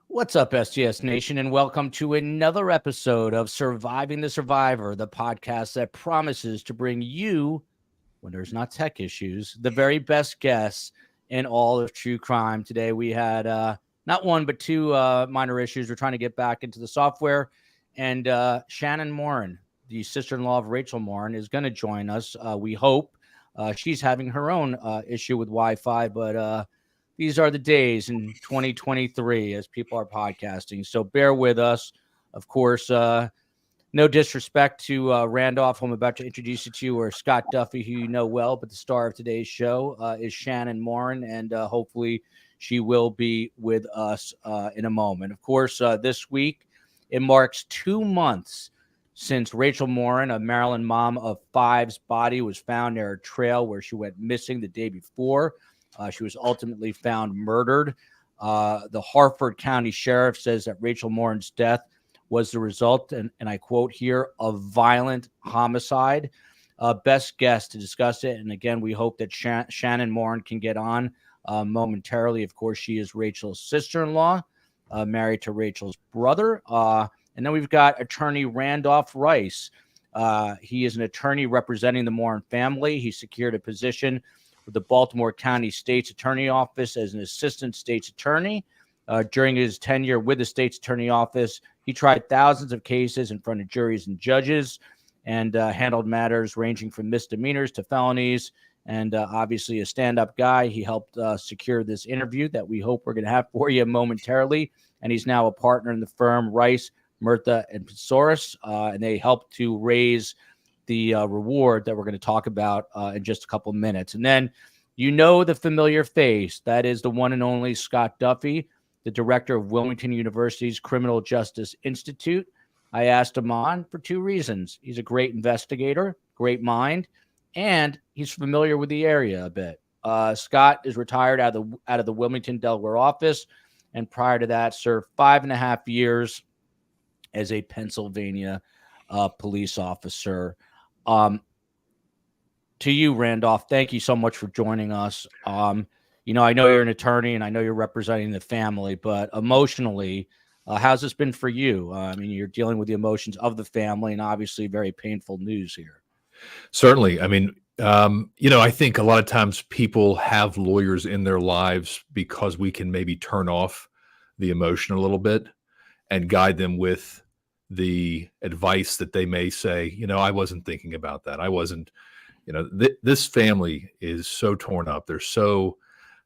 What's up, STS Nation, and welcome to another episode of Surviving the Survivor, the podcast that promises to bring you, when there's not tech issues, the very best guests in all of true crime. Today we had not one, but two minor issues. We're trying to get back into the software, and Shannon Morin, the sister-in-law of Rachel Morin, is going to join us. We hope. She's having her own issue with Wi-Fi, but these are the days in 2023 as people are podcasting. So bear with us. Of course, no disrespect to Randolph, who I'm about to introduce you to, or Scott Duffy, who you know well, but the star of today's show is Shannon Morin, and hopefully she will be with us in a moment. Of course, this week, it marks 2 months since Rachel Morin, a Maryland mom of five's body was found near a trail where she went missing the day before. She was ultimately found murdered. The Harford County Sheriff says that Rachel Morin's death was the result, and I quote here, of violent homicide. Best guest to discuss it. And again, we hope that Shannon Morin can get on momentarily. Of course, she is Rachel's sister-in-law, married to Rachel's brother. And then we've got attorney Randolph Rice. He is an attorney representing the Morin family. He secured a position with the Baltimore County State's Attorney Office as an assistant state's attorney. During his tenure with the state's attorney office, he tried thousands of cases in front of juries and judges and handled matters ranging from misdemeanors to felonies. And obviously a stand-up guy. He helped secure this interview that we hope we're going to have for you momentarily. And he's now a partner in the firm Rice, Murtha, and Psoros. And they helped to raise the reward that we're going to talk about in just a couple of minutes. And then you know the familiar face. That is the one and only Scott Duffy, the director of Wilmington University's Criminal Justice Institute. I asked him on for two reasons. He's a great investigator, great mind, and he's familiar with the area a bit. Scott is retired out of the Wilmington, Delaware office, and prior to that served 5.5 years as a Pennsylvania police officer. To you, Randolph, thank you so much for joining us. You know, I know you're an attorney and I know you're representing the family, but emotionally, how's this been for you? I mean, you're dealing with the emotions of the family and obviously very painful news here. Certainly. I mean, I think a lot of times people have lawyers in their lives because we can maybe turn off the emotion a little bit and guide them with the advice that they may say, I wasn't thinking about that. I wasn't, this family is so torn up. They're so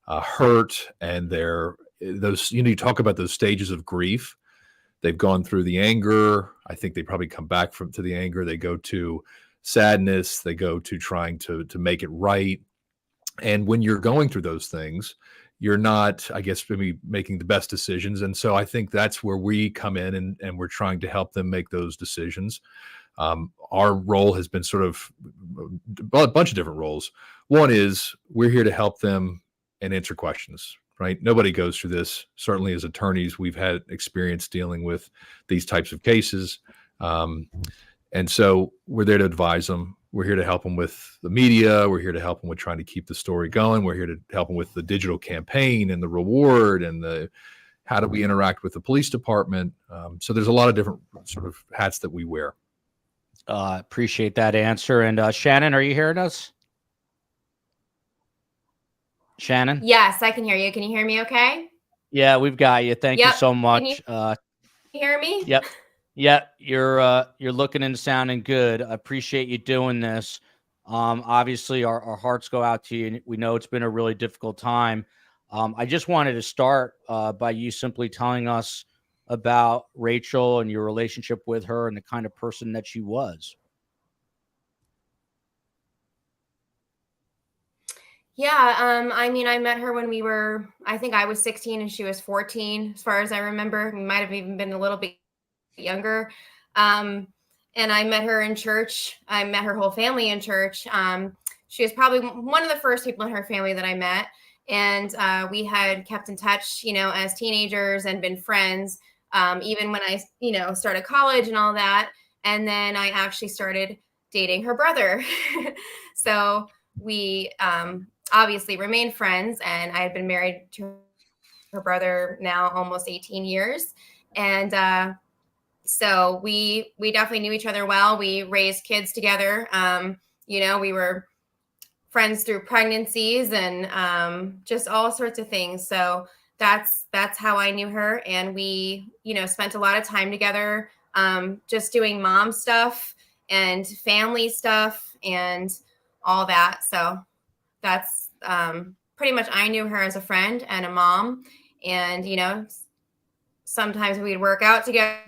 hurt, and you talk about those stages of grief. They've gone through the anger. I think they probably come back to the anger. They go to sadness. They go to trying to make it right. And when you're going through those things, you're not, I guess, maybe making the best decisions. And so I think that's where we come in and we're trying to help them make those decisions. Our role has been sort of a bunch of different roles. One is we're here to help them and answer questions, right? Nobody goes through this. Certainly as attorneys, we've had experience dealing with these types of cases. And so we're there to advise them. We're here to help them with the media. We're here to help them with trying to keep the story going. We're here to help them with the digital campaign and the reward and how do we interact with the police department. So there's a lot of different sort of hats that we wear. Appreciate that answer. And Shannon, are you hearing us? Shannon? Yes, I can hear you. Can you hear me okay? Yeah, we've got you. Thank you so much. Can you hear me? Yep. Yeah, you're looking and sounding good. I appreciate you doing this. Obviously, our hearts go out to you. And we know it's been a really difficult time. I just wanted to start by you simply telling us about Rachel and your relationship with her and the kind of person that she was. Yeah, I mean, I met her when I think I was 16 and she was 14, as far as I remember. We might have even been a little bit younger. And I met her in church. I met her whole family in church. She was probably one of the first people in her family that I met. And we had kept in touch, as teenagers and been friends, even when I, started college and all that. And then I actually started dating her brother. So we obviously remained friends, and I had been married to her brother now almost 18 years. And so we definitely knew each other well. We raised kids together. We were friends through pregnancies and just all sorts of things. So that's how I knew her. And we, spent a lot of time together, just doing mom stuff and family stuff and all that. So that's pretty much, I knew her as a friend and a mom. And, sometimes we'd work out together,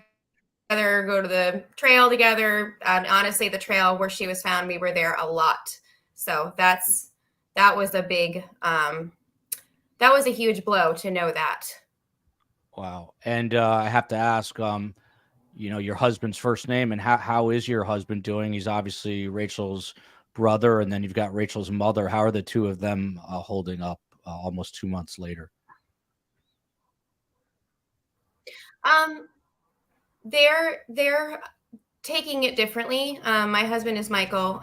go to the trail together. And honestly, the trail where she was found, we were there a lot. So that was a big, that was a huge blow to know that. Wow. And I have to ask, your husband's first name, and how is your husband doing? He's obviously Rachel's brother, and then you've got Rachel's mother. How are the two of them holding up almost 2 months later? They're taking it differently. My husband is Michael.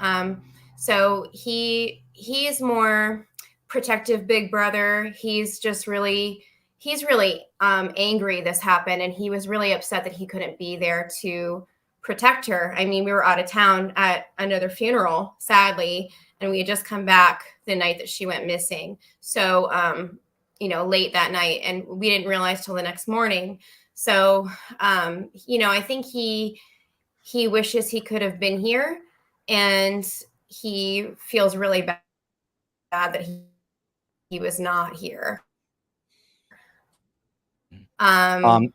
So he's more protective big brother. He's really angry this happened, and he was really upset that he couldn't be there to protect her. I mean, we were out of town at another funeral, sadly, and we had just come back the night that she went missing. So, late that night, and we didn't realize till the next morning. So, I think he wishes he could have been here, and he feels really bad that he was not here. And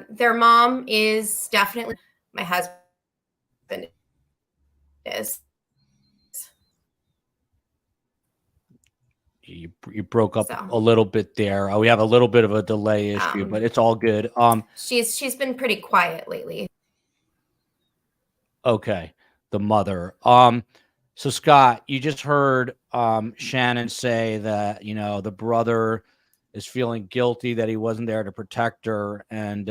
their mom is definitely, my husband is. You broke up a little bit there. We have a little bit of a delay issue, but it's all good. She's been pretty quiet lately. Okay. The mother. So Scott, you just heard Shannon say that, the brother is feeling guilty that he wasn't there to protect her. And,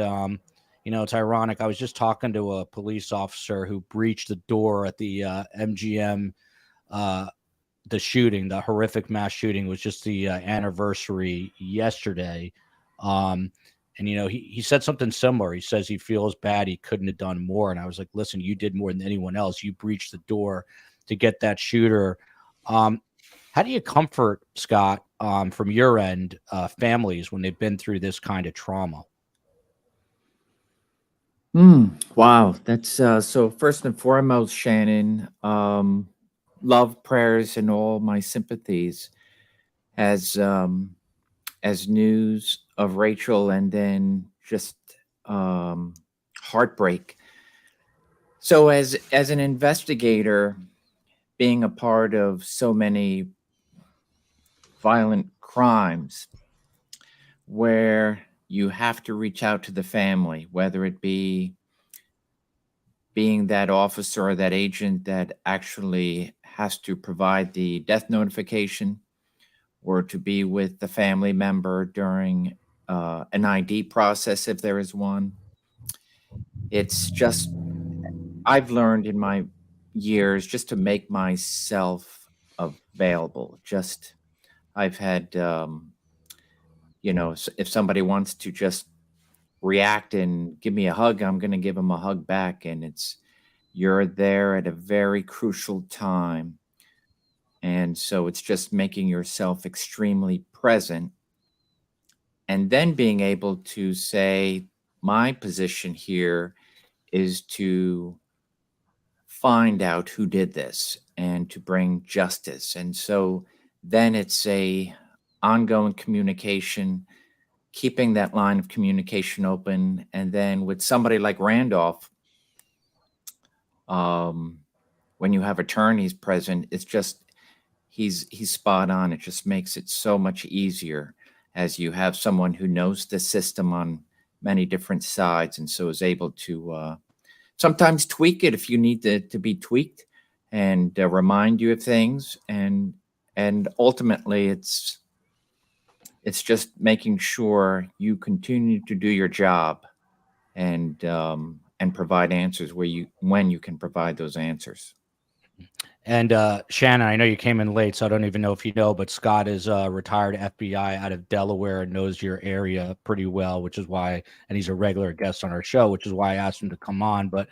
it's ironic. I was just talking to a police officer who breached the door at the MGM, the shooting, the horrific mass shooting. Was just the anniversary yesterday. And, he said something similar. He says he feels bad. He couldn't have done more. And I was like, listen, you did more than anyone else. You breached the door to get that shooter. How do you comfort, Scott, from your end, families when they've been through this kind of trauma? Wow. That's so first and foremost, Shannon, love, prayers, and all my sympathies as news of Rachel, and then just heartbreak. So as an investigator, being a part of so many violent crimes where you have to reach out to the family, whether it be being that officer or that agent that actually has to provide the death notification, or to be with the family member during an ID process if there is one. It's just, I've learned in my years just to make myself available. Just, I've had, if somebody wants to just react and give me a hug, I'm going to give them a hug back. And you're there at a very crucial time. And so it's just making yourself extremely present, and then being able to say, my position here is to find out who did this and to bring justice. And so then it's a ongoing communication, keeping that line of communication open. And then with somebody like Randolph, when you have attorneys present, it's just, he's spot on. It just makes it so much easier as you have someone who knows the system on many different sides, and so is able to sometimes tweak it if you need to be tweaked, and remind you of things. And ultimately it's just making sure you continue to do your job and provide answers when you can provide those answers. And Shannon, I know you came in late, so I don't even know if you know, but Scott is retired FBI out of Delaware and knows your area pretty well, which is why, and he's a regular guest on our show, which is why I asked him to come on. But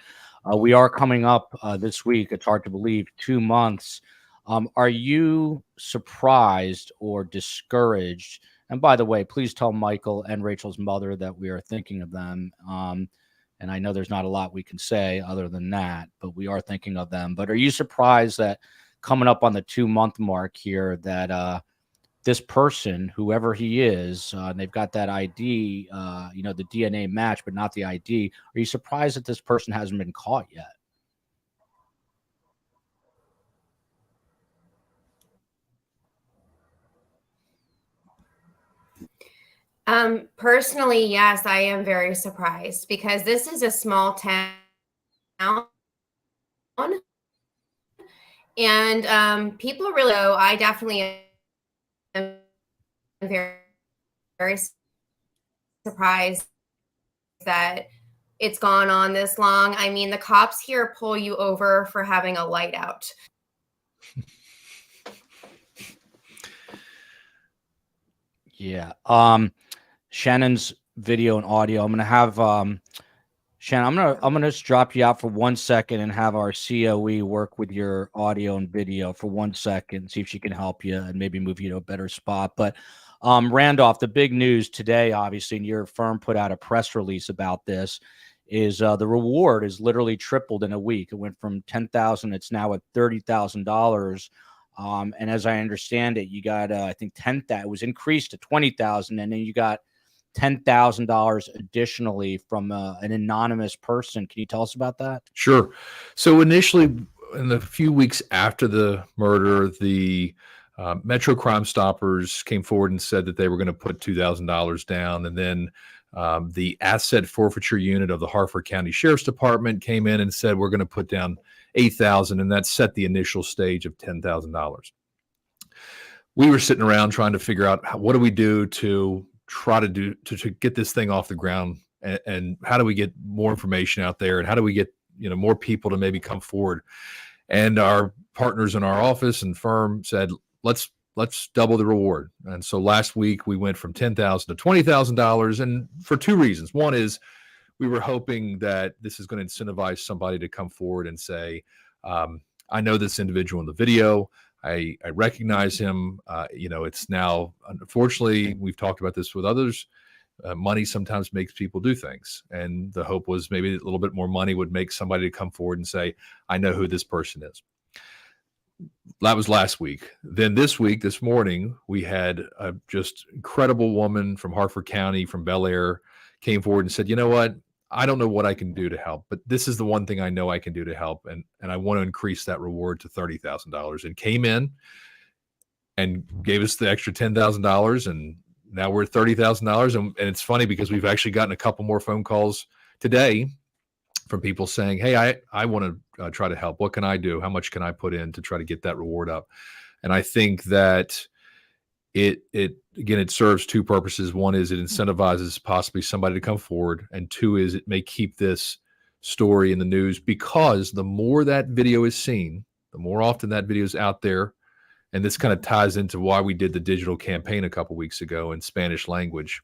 we are coming up this week. It's hard to believe, 2 months. Are you surprised or discouraged? And by the way, please tell Michael and Rachel's mother that we are thinking of them. And I know there's not a lot we can say other than that, but we are thinking of them. But are you surprised that coming up on the 2-month mark here that this person, whoever he is, and they've got that ID, the DNA match, but not the ID. Are you surprised that this person hasn't been caught yet? Personally, yes, I am very surprised because this is a small town. And people really know. I definitely am very, very surprised that it's gone on this long. I mean, the cops here pull you over for having a light out. Yeah. Shannon's video and audio. I'm gonna have Shannon, I'm gonna just drop you out for 1 second and have our COE work with your audio and video for 1 second, see if she can help you and maybe move you to a better spot. But Randolph, the big news today, obviously, and your firm put out a press release about this, is the reward is literally tripled in a week. It went from $10,000, it's now at $30,000. And as I understand it, you got I think it was increased to $20,000, and then you got $10,000 additionally from an anonymous person. Can you tell us about that? Sure. So initially, in the few weeks after the murder, the Metro Crime Stoppers came forward and said that they were going to put $2,000 down. And then the asset forfeiture unit of the Harford County Sheriff's Department came in and said, we're going to put down $8,000. And that set the initial stage of $10,000. We were sitting around trying to figure out what do we do to try to get this thing off the ground, and how do we get more information out there, and how do we get more people to maybe come forward. And our partners in our office and firm said, let's double the reward. And so last week we went from $10,000 to $20,000, and for two reasons. One is we were hoping that this is going to incentivize somebody to come forward and say, I know this individual in the video. I recognize him. It's now, unfortunately, we've talked about this with others. Money sometimes makes people do things. And the hope was maybe a little bit more money would make somebody to come forward and say, I know who this person is. That was last week. Then this morning, we had a just incredible woman from Harford County, from Bel Air, came forward and said, you know what? I don't know what I can do to help, but this is the one thing I know I can do to help. And I want to increase that reward to $30,000, and came in and gave us the extra $10,000. And now we're at $30,000. And it's funny because we've actually gotten a couple more phone calls today from people saying, hey, I want to try to help. What can I do? How much can I put in to try to get that reward up? And I think that it serves two purposes. One is it incentivizes possibly somebody to come forward, and two is it may keep this story in the news, because the more that video is seen, the more often that video is out there. And this kind of ties into why we did the digital campaign a couple weeks ago in Spanish language.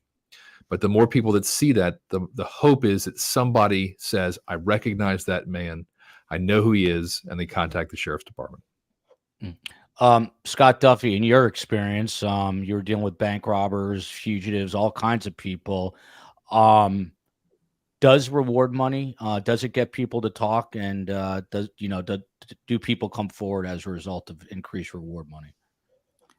But the more people that see that, the hope is that somebody says, I recognize that man, I know who he is, and they contact the sheriff's department. Scott Duffy, in your experience, you're dealing with bank robbers, fugitives, all kinds of people. Does reward money, does it get people to talk? And do people come forward as a result of increased reward money?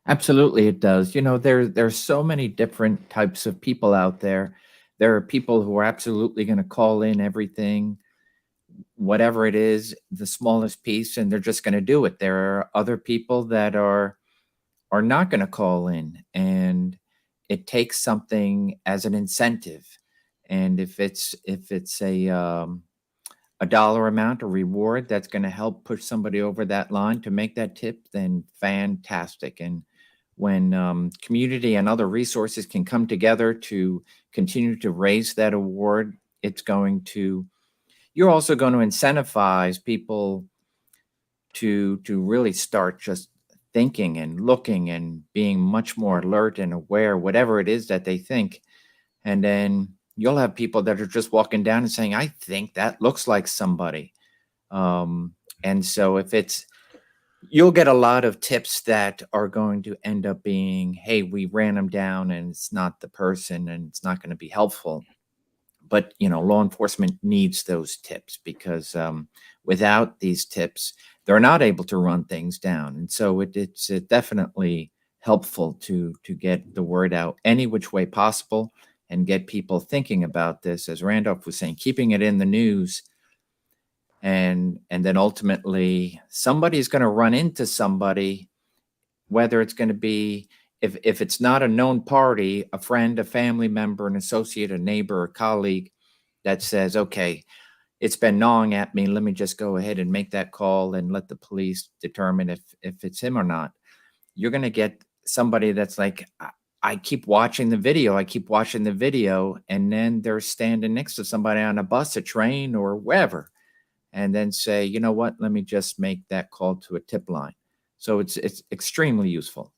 Absolutely, it does. There's so many different types of people out there. There are people who are absolutely going to call in everything, whatever it is, the smallest piece, and they're just going to do it. There are other people that are not going to call in, and it takes something as an incentive. And if it's a dollar amount, a reward that's going to help push somebody over that line to make that tip, then fantastic. And when community and other resources can come together to continue to raise that award, you're also going to incentivize people to really start just thinking and looking and being much more alert and aware, whatever it is that they think. And then you'll have people that are just walking down and saying, I think that looks like somebody. And so you'll get a lot of tips that are going to end up being, hey, we ran them down and it's not the person and it's not going to be helpful. But, law enforcement needs those tips because without these tips, they're not able to run things down. And so it's definitely helpful to get the word out any which way possible and get people thinking about this, as Randolph was saying, keeping it in the news. And then ultimately somebody's going to run into somebody, whether it's going to be, if it's not a known party, a friend, a family member, an associate, a neighbor, a colleague that says, okay, it's been gnawing at me. Let me just go ahead and make that call and let the police determine if it's him or not. You're going to get somebody that's like, I keep watching the video. And then they're standing next to somebody on a bus, a train, or wherever. And then say, you know what, let me just make that call to a tip line. So it's extremely useful.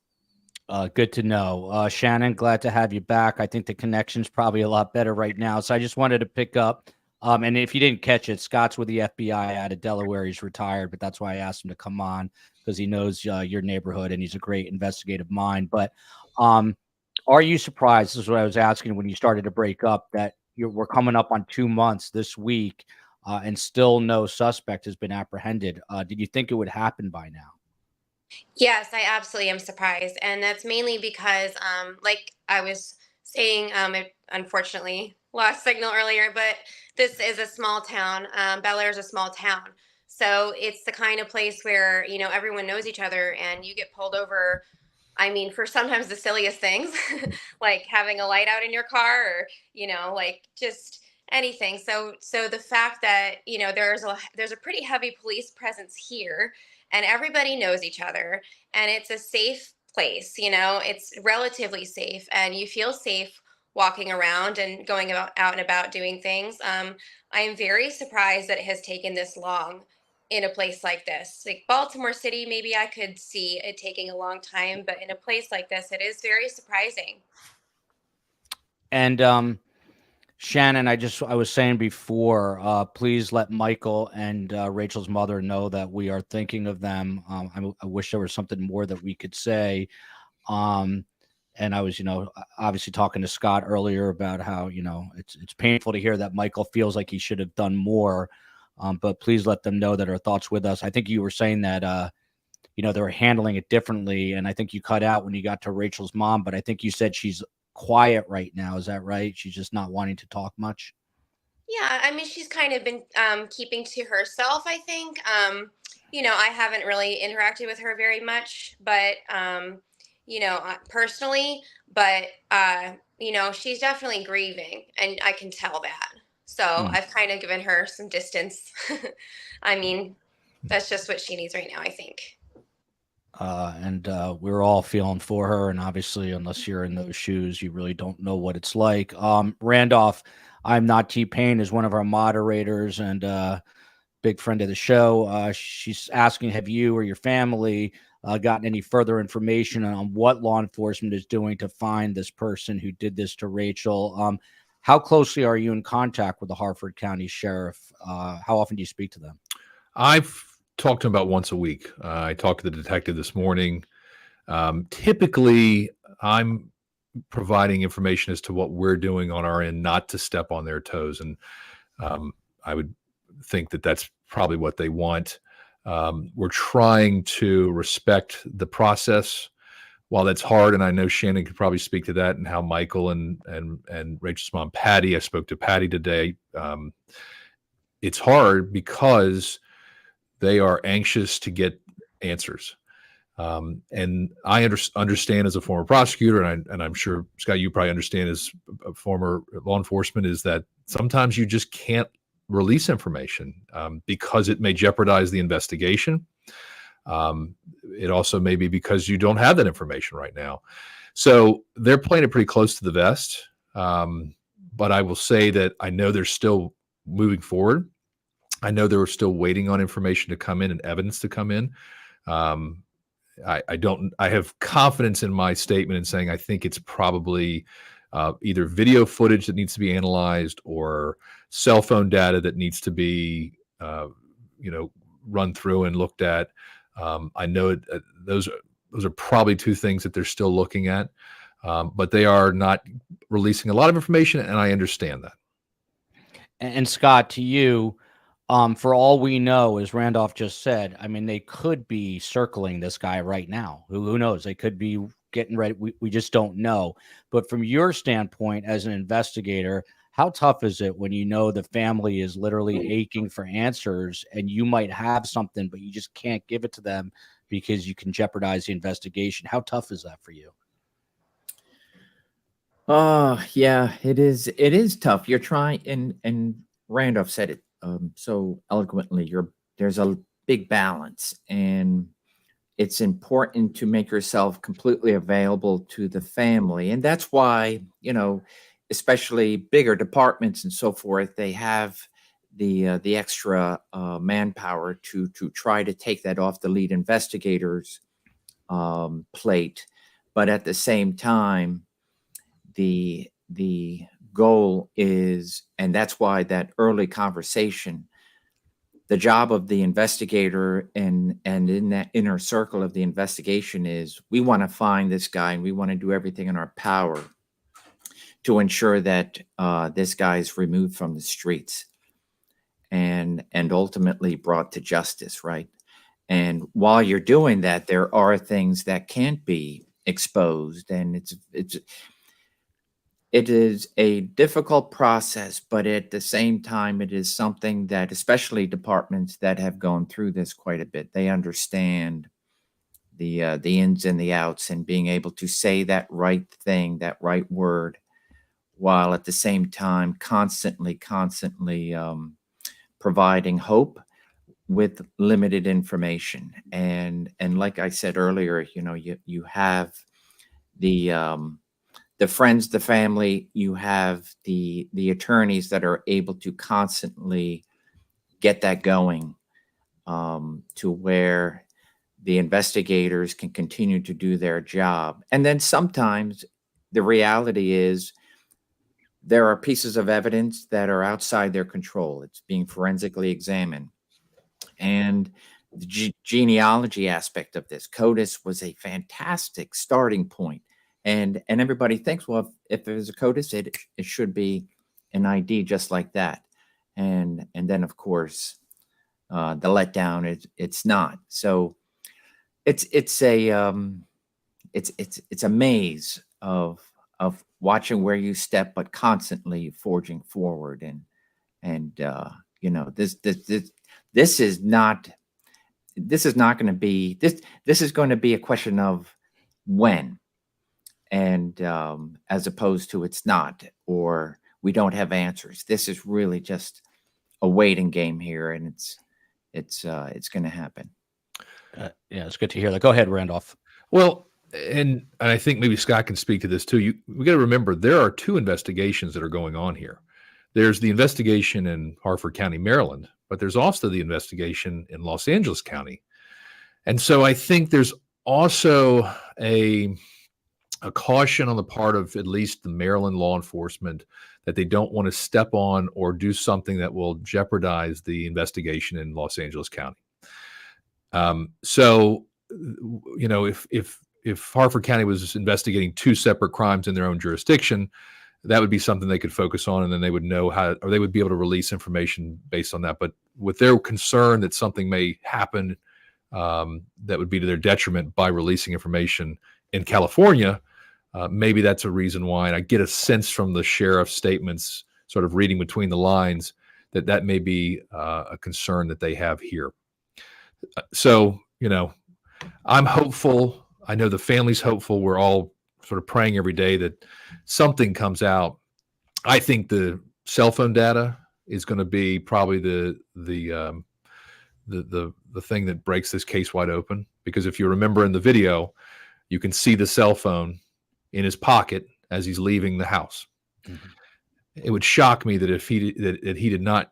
Good to know. Shannon, glad to have you back. I think the connection's probably a lot better right now. So I just wanted to pick up, and if you didn't catch it, Scott's with the FBI out of Delaware. He's retired, but that's why I asked him to come on, because he knows your neighborhood and he's a great investigative mind. But are you surprised, this is what I was asking when you started to break up, that we're coming up on 2 months this week and still no suspect has been apprehended? Did you think it would happen by now? Yes, I absolutely am surprised. And that's mainly because, like I was saying, it unfortunately lost signal earlier, but this is a small town. Bel Air is a small town. So it's the kind of place where, everyone knows each other and you get pulled over. I mean, for sometimes the silliest things, like having a light out in your car or, like just anything. So the fact that, there's a pretty heavy police presence here and everybody knows each other and it's a safe place, it's relatively safe and you feel safe walking around and going out and about doing things. I am very surprised that it has taken this long in a place like this. Like Baltimore City, maybe I could see it taking a long time, but in a place like this, it is very surprising. And Shannon, I was saying before, please let Michael and Rachel's mother know that we are thinking of them. I wish there was something more that we could say. And I was, obviously talking to Scott earlier about how, it's painful to hear that Michael feels like he should have done more. But please let them know that our thoughts with us. I think you were saying that, they were handling it differently. And I think you cut out when you got to Rachel's mom, but I think you said she's quiet right now. Is that right? She's just not wanting to talk much. Yeah. I mean, she's kind of been keeping to herself, I think. I haven't really interacted with her very much, but, personally, but, she's definitely grieving and I can tell that. So I've kind of given her some distance. I mean, that's just what she needs right now, I think. And we're all feeling for her. And obviously, unless you're in those shoes, you really don't know what it's like. Randolph, I'm Not T-Pain, is one of our moderators and big friend of the show. She's asking, have you or your family gotten any further information on what law enforcement is doing to find this person who did this to Rachel? How closely are you in contact with the Harford County Sheriff? How often do you speak to them? I've talked to him about once a week. I talked to the detective this morning. Typically, I'm providing information as to what we're doing on our end, not to step on their toes. And I would think that that's probably what they want. We're trying to respect the process. While that's hard, and I know Shannon could probably speak to that and how Michael and Rachel's mom, Patty, I spoke to Patty today. It's hard because they are anxious to get answers. And I understand as a former prosecutor, and I'm sure, Scott, you probably understand as a former law enforcement, is that sometimes you just can't release information because it may jeopardize the investigation. It also may be because you don't have that information right now. So they're playing it pretty close to the vest. But I will say that I know they're still moving forward. I know they were still waiting on information to come in and evidence to come in. I have confidence in my statement in saying I think it's probably either video footage that needs to be analyzed or cell phone data that needs to be, run through and looked at. I know those are probably two things that they're still looking at, but they are not releasing a lot of information, and I understand that. And Scott, to you, for all we know, as Randolph just said, I mean, they could be circling this guy right now. Who knows? They could be getting ready. We just don't know. But from your standpoint as an investigator, how tough is it when you know the family is literally aching for answers and you might have something, but you just can't give it to them because you can jeopardize the investigation? How tough is that for you? Yeah, it is. It is tough. You're trying, and Randolph said it so eloquently. There's a big balance, and it's important to make yourself completely available to the family, and that's why, especially bigger departments and so forth, they have the extra manpower to try to take that off the lead investigator's plate, but at the same time, the goal is, and that's why that early conversation, the job of the investigator and in that inner circle of the investigation is, we want to find this guy and we want to do everything in our power to ensure that this guy is removed from the streets and ultimately brought to justice, right? And while you're doing that, there are things that can't be exposed, and it is a difficult process, but at the same time, it is something that, especially departments that have gone through this quite a bit, they understand the ins and the outs, and being able to say that right thing, that right word, while at the same time constantly providing hope with limited information. And like I said earlier, you have the friends, the family, you have the attorneys that are able to constantly get that going, to where the investigators can continue to do their job. And then sometimes the reality is there are pieces of evidence that are outside their control. It's being forensically examined. And the genealogy aspect of this, CODIS was a fantastic starting point. And everybody thinks, well, if there's a CODIS, it should be an ID just like that. And then, of course, the letdown, it's not. So it's a maze of watching where you step, but constantly forging forward. And this is not going to be this is going to be a question of when, and as opposed to it's not, or we don't have answers. This is really just a waiting game here, and it's going to happen. Yeah, it's good to hear that. Go ahead, Randolph. Well, and I think maybe Scott can speak to this too. We got to remember there are two investigations that are going on here. There's the investigation in Harford County, Maryland, but there's also the investigation in Los Angeles County. And so I think there's also a caution on the part of at least the Maryland law enforcement that they don't want to step on or do something that will jeopardize the investigation in Los Angeles County. So, if Harford County was investigating two separate crimes in their own jurisdiction, that would be something they could focus on, and then they would know how, or they would be able to release information based on that. But with their concern that something may happen that would be to their detriment by releasing information in California, maybe that's a reason why. And I get a sense from the sheriff's statements, sort of reading between the lines, that may be a concern that they have here. So, I'm hopeful. I know the family's hopeful. We're all sort of praying every day that something comes out. I think the cell phone data is going to be probably the thing that breaks this case wide open, because if you remember in the video, you can see the cell phone in his pocket as he's leaving the house. Mm-hmm. It would shock me that if he did not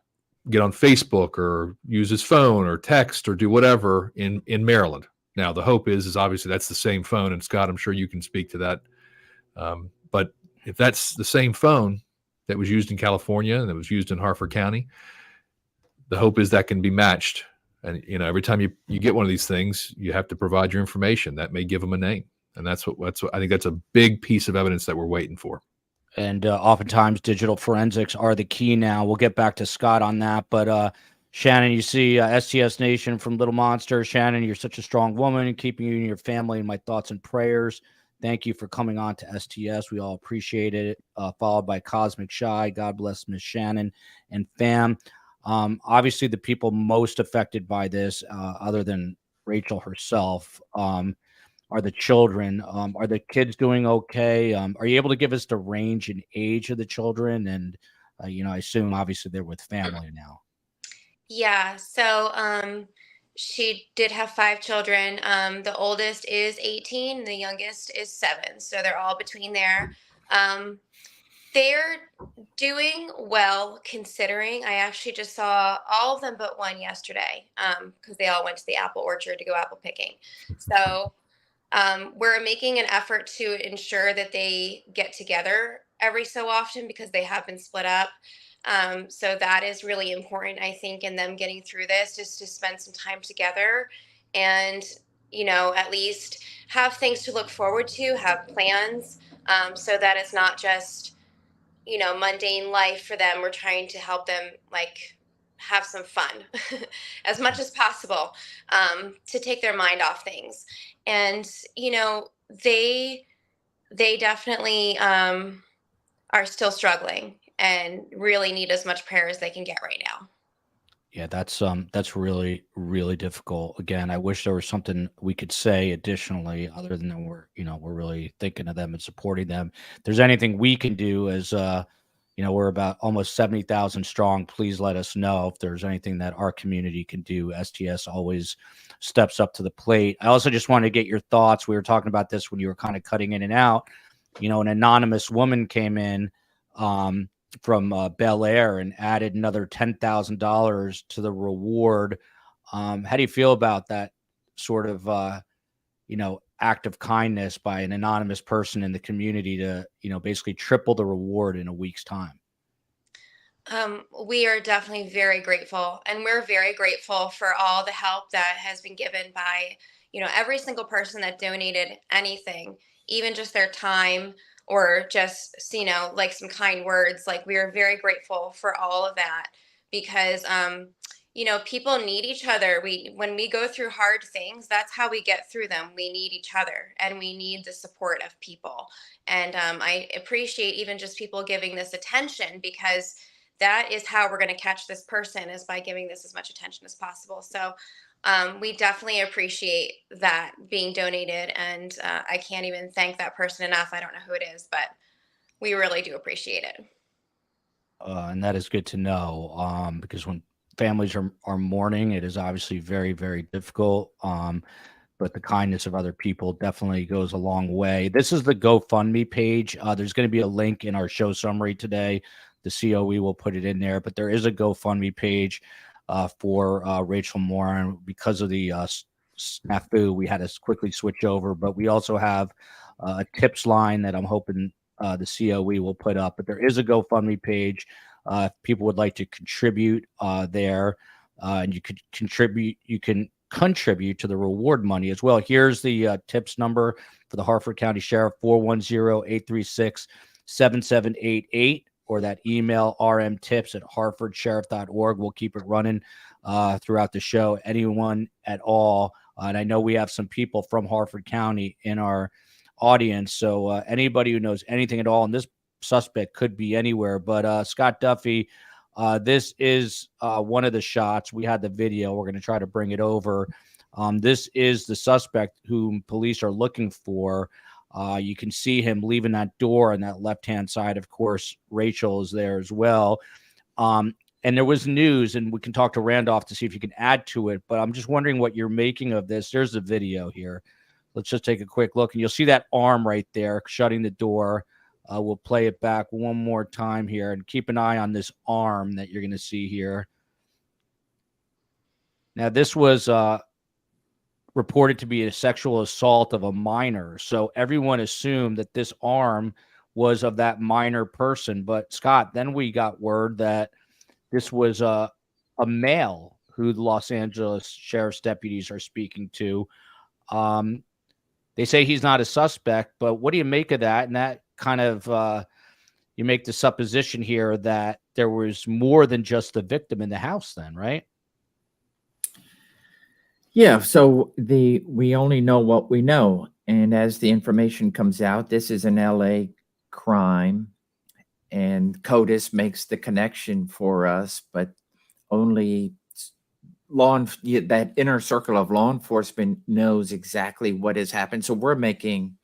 get on Facebook or use his phone or text or do whatever in Maryland. Now, the hope is obviously that's the same phone. And Scott, I'm sure you can speak to that. But if that's the same phone that was used in California and that was used in Harford County, the hope is that can be matched. And, you know, every time you get one of these things, you have to provide your information. That may give them a name. And that's what I think that's a big piece of evidence that we're waiting for. And oftentimes digital forensics are the key now. We'll get back to Scott on that. But Shannon, you see STS Nation from Little Monster. Shannon, you're such a strong woman, keeping you and your family in my thoughts and prayers. Thank you for coming on to STS. We all appreciate it. Followed by Cosmic Shy. God bless Miss Shannon and fam. Obviously, the people most affected by this, other than Rachel herself, are the children. Are the kids doing okay? Are you able to give us the range and age of the children? And, you know, I assume obviously they're with family now. Yeah. So she did have 5 children. The oldest is 18, the youngest is 7. So they're all between there. They're doing well considering. I actually just saw all of them but one yesterday because they all went to the apple orchard to go apple picking. So we're making an effort to ensure that they get together every so often because they have been split up. So that is really important, I think, in them getting through this, just to spend some time together and, you know, at least have things to look forward to, have plans, so that it's not just, you know, mundane life for them. We're trying to help them like have some fun as much as possible, to take their mind off things. And, you know, they definitely are still struggling and really need as much prayer as they can get right now. Yeah, that's really, really difficult. Again, I wish there was something we could say additionally, other than that we're really thinking of them and supporting them. If there's anything we can do as you know, we're about almost 70,000 strong. Please let us know if there's anything that our community can do. STS always steps up to the plate. I also just wanted to get your thoughts. We were talking about this when you were kind of cutting in and out. You know, an anonymous woman came in from Bel Air and added another $10,000 to the reward. How do you feel about that sort of, you know, act of kindness by an anonymous person in the community to, you know, basically triple the reward in a week's time? We are definitely very grateful, and we're very grateful for all the help that has been given by, you know, every single person that donated anything, even just their time or just, you know, like some kind words. Like, we are very grateful for all of that because, you know, people need each other. When we go through hard things, that's how we get through them. We need each other and we need the support of people. And I appreciate even just people giving this attention, because that is how we're going to catch this person, is by giving this as much attention as possible. So we definitely appreciate that being donated. And I can't even thank that person enough. I don't know who it is, but we really do appreciate it. And that is good to know, because when families are mourning, it is obviously very, very difficult. But the kindness of other people definitely goes a long way. This is the GoFundMe page. There's going to be a link in our show summary today. The COE will put it in there, but there is a GoFundMe page for Rachel Morin. Because of the snafu, we had to quickly switch over, but we also have a tips line that I'm hoping the COE will put up. But there is a GoFundMe page. If people would like to contribute there, and you could contribute, you can contribute to the reward money as well. Here's the tips number for the Harford County Sheriff: 410-836-7788, or that email rmtips@harfordsheriff.org. We'll keep it running throughout the show. Anyone at all, and I know we have some people from Harford County in our audience, so anybody who knows anything at all, and this suspect could be anywhere. But Scott Duffy, this is one of the shots. We had the video. We're going to try to bring it over. This is the suspect whom police are looking for. You can see him leaving that door on that left-hand side. Of course, Rachel is there as well. And there was news, and we can talk to Randolph to see if you can add to it. But I'm just wondering what you're making of this. There's the video here. Let's just take a quick look, and you'll see that arm right there shutting the door. We'll play it back one more time here, and keep an eye on this arm that you're going to see here. Now, this was reported to be a sexual assault of a minor. So everyone assumed that this arm was of that minor person. But Scott, then we got word that this was a male who the Los Angeles Sheriff's deputies are speaking to. They say he's not a suspect, but what do you make of that? And that kind of you make the supposition here that there was more than just the victim in the house then, right? Yeah, so we only know what we know. And as the information comes out, this is an LA crime, and CODIS makes the connection for us, but only that inner circle of law enforcement knows exactly what has happened. So we're making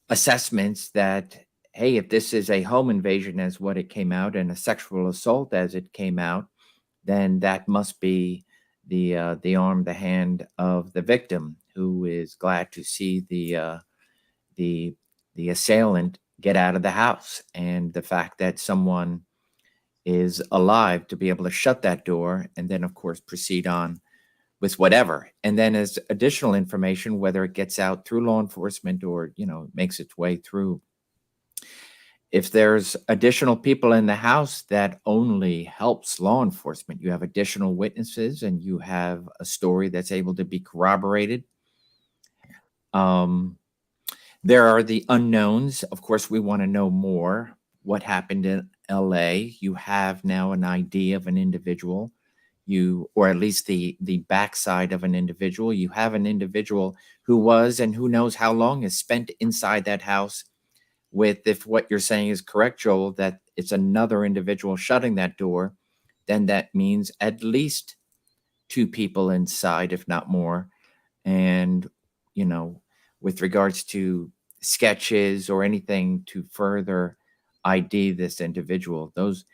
assessments that, hey, if this is a home invasion as what it came out and a sexual assault as it came out, then that must be the arm, the hand of the victim, who is glad to see the assailant get out of the house, and the fact that someone is alive to be able to shut that door and then, of course, proceed on with whatever. And then as additional information, whether it gets out through law enforcement or, makes its way through. If there's additional people in the house, that only helps law enforcement. You have additional witnesses and you have a story that's able to be corroborated. There are the unknowns. Of course, we want to know more. What happened in LA? You have now an idea of an individual, or at least the backside of an individual. You have an individual who was, and who knows how long, is spent inside that house with, if what you're saying is correct, Joel, that it's another individual shutting that door, then that means at least 2 people inside, if not more. And, with regards to sketches or anything to further ID this individual, those